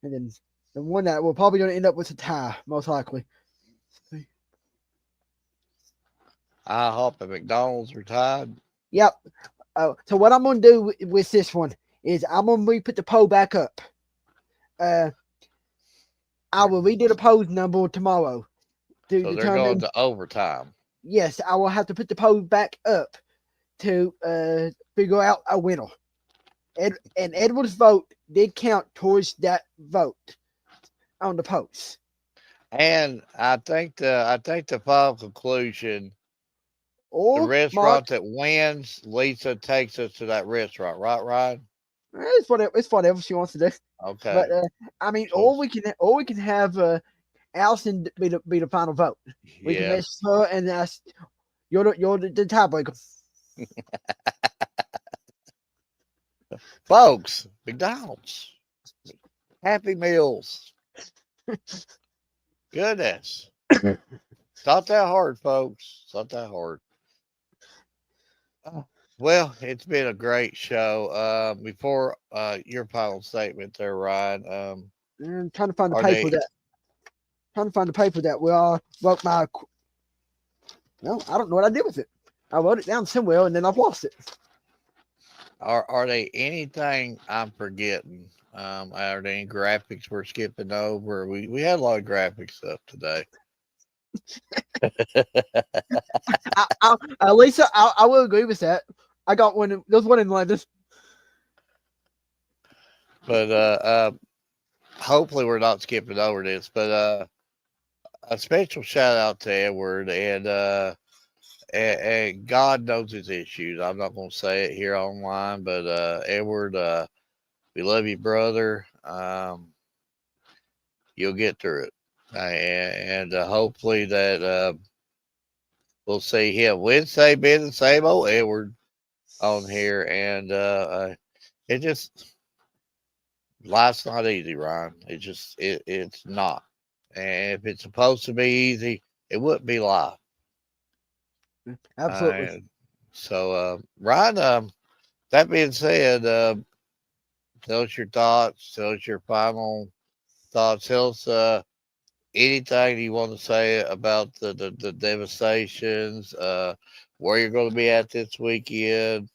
Speaker 4: And then the one that we're probably going to end up with a tie, most likely.
Speaker 3: IHOP and McDonald's are tied.
Speaker 4: Yep. So what I'm going to do with this one is I'm going to put the poll back up. I will redo the poll number tomorrow.
Speaker 3: So they're going to overtime.
Speaker 4: Yes, I will have to put the poll back up to figure out a winner. And Edward's vote did count towards that vote. on the post.
Speaker 3: And I think the final conclusion, the
Speaker 4: Or Mark,
Speaker 3: restaurant that wins, Lisa takes us to that restaurant, right, Ryan?
Speaker 4: it's whatever she wants to do.
Speaker 3: Okay.
Speaker 4: But I mean,
Speaker 3: So
Speaker 4: or we can have Allison be the final vote. We can
Speaker 3: yeah.
Speaker 4: mess her and ask you're the tiebreaker.
Speaker 3: Folks, McDonald's. Happy Meals. Goodness. It's not that hard, folks. It's not that hard. Well, it's been a great show. Before your final statement there, Ryan,
Speaker 4: And trying to find the
Speaker 3: are
Speaker 4: paper
Speaker 3: they
Speaker 4: that we all wrote my. No, I don't know what I did with it. I wrote it down somewhere and then I've lost it.
Speaker 3: are they anything I'm forgetting? Are there any graphics we're skipping over? We had a lot of graphic stuff today.
Speaker 4: Lisa, I will agree with that. I got one. There's one in London.
Speaker 3: But hopefully we're not skipping over this. But a special shout out to Edward and God knows his issues. I'm not going to say it here online, but Edward, we love you, brother. You'll get through it, and hopefully that we'll see him Wednesday being the same old Edward on here, and it just life's not easy, Ryan. It's not, and if it's supposed to be easy, it wouldn't be life.
Speaker 4: Absolutely.
Speaker 3: So, Ryan, that being said, tell us your thoughts. Tell us your final thoughts. Tell us anything you want to say about the devastations, where you're going to be at this weekend.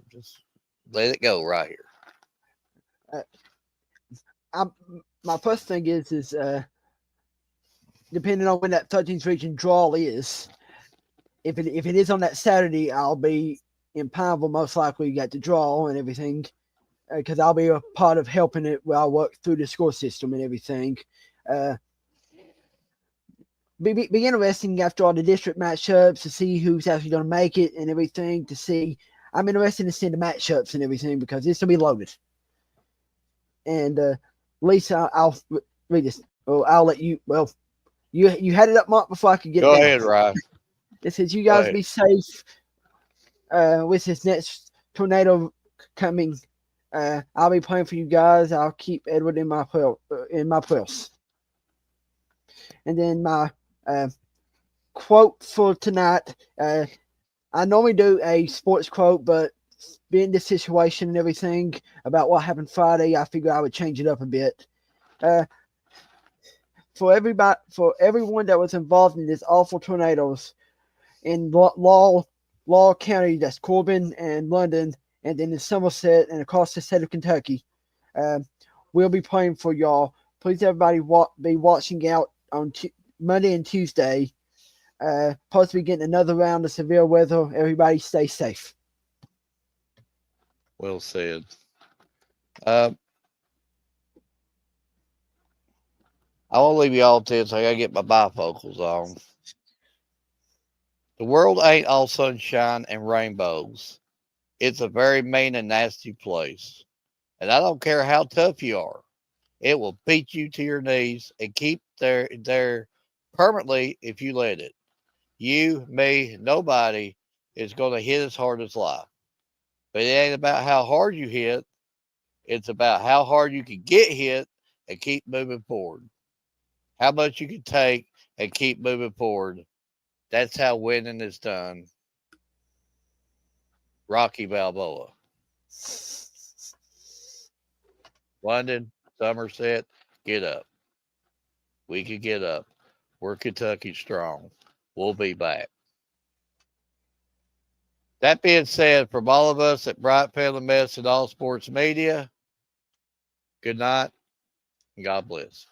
Speaker 3: Just let it go right here.
Speaker 4: My first thing is depending on when that 13th region draw is, if it is on that Saturday, I'll be in Pineville most likely at the draw and everything, because I'll be a part of helping it where I work through the score system and everything. Be interesting after all the district matchups to see who's actually going to make it and everything. I'm interested to see the matchups and everything because this will be loaded. And Lisa, I'll read this. Oh, I'll let you. Well, you had it up, Mark, before I could get
Speaker 3: Go
Speaker 4: it down.
Speaker 3: ahead, Ryan.
Speaker 4: It says you guys be safe with this next tornado coming. I'll be praying for you guys. I'll keep Edward in my prayers. And then my quote for tonight. I normally do a sports quote, but being this situation and everything about what happened Friday, I figured I would change it up a bit. For everyone that was involved in this awful tornadoes in Law County, that's Corbin and London, and then in Somerset and across the state of Kentucky, we'll be praying for y'all. Please, everybody, be watching out on Monday and Tuesday. Possibly getting another round of severe weather. Everybody stay safe.
Speaker 3: Well said. I want to leave you all to this. I got to get my bifocals on. The world ain't all sunshine and rainbows. It's a very mean and nasty place. And I don't care how tough you are. It will beat you to your knees and keep there permanently if you let it. You, me, nobody is going to hit as hard as life. But it ain't about how hard you hit. It's about how hard you can get hit and keep moving forward. How much you can take and keep moving forward. That's how winning is done. Rocky Balboa. London, Somerset, get up. We can get up. We're Kentucky strong. We'll be back. That being said, from all of us at Bryant Family Medicine All Sports Media, good night and God bless.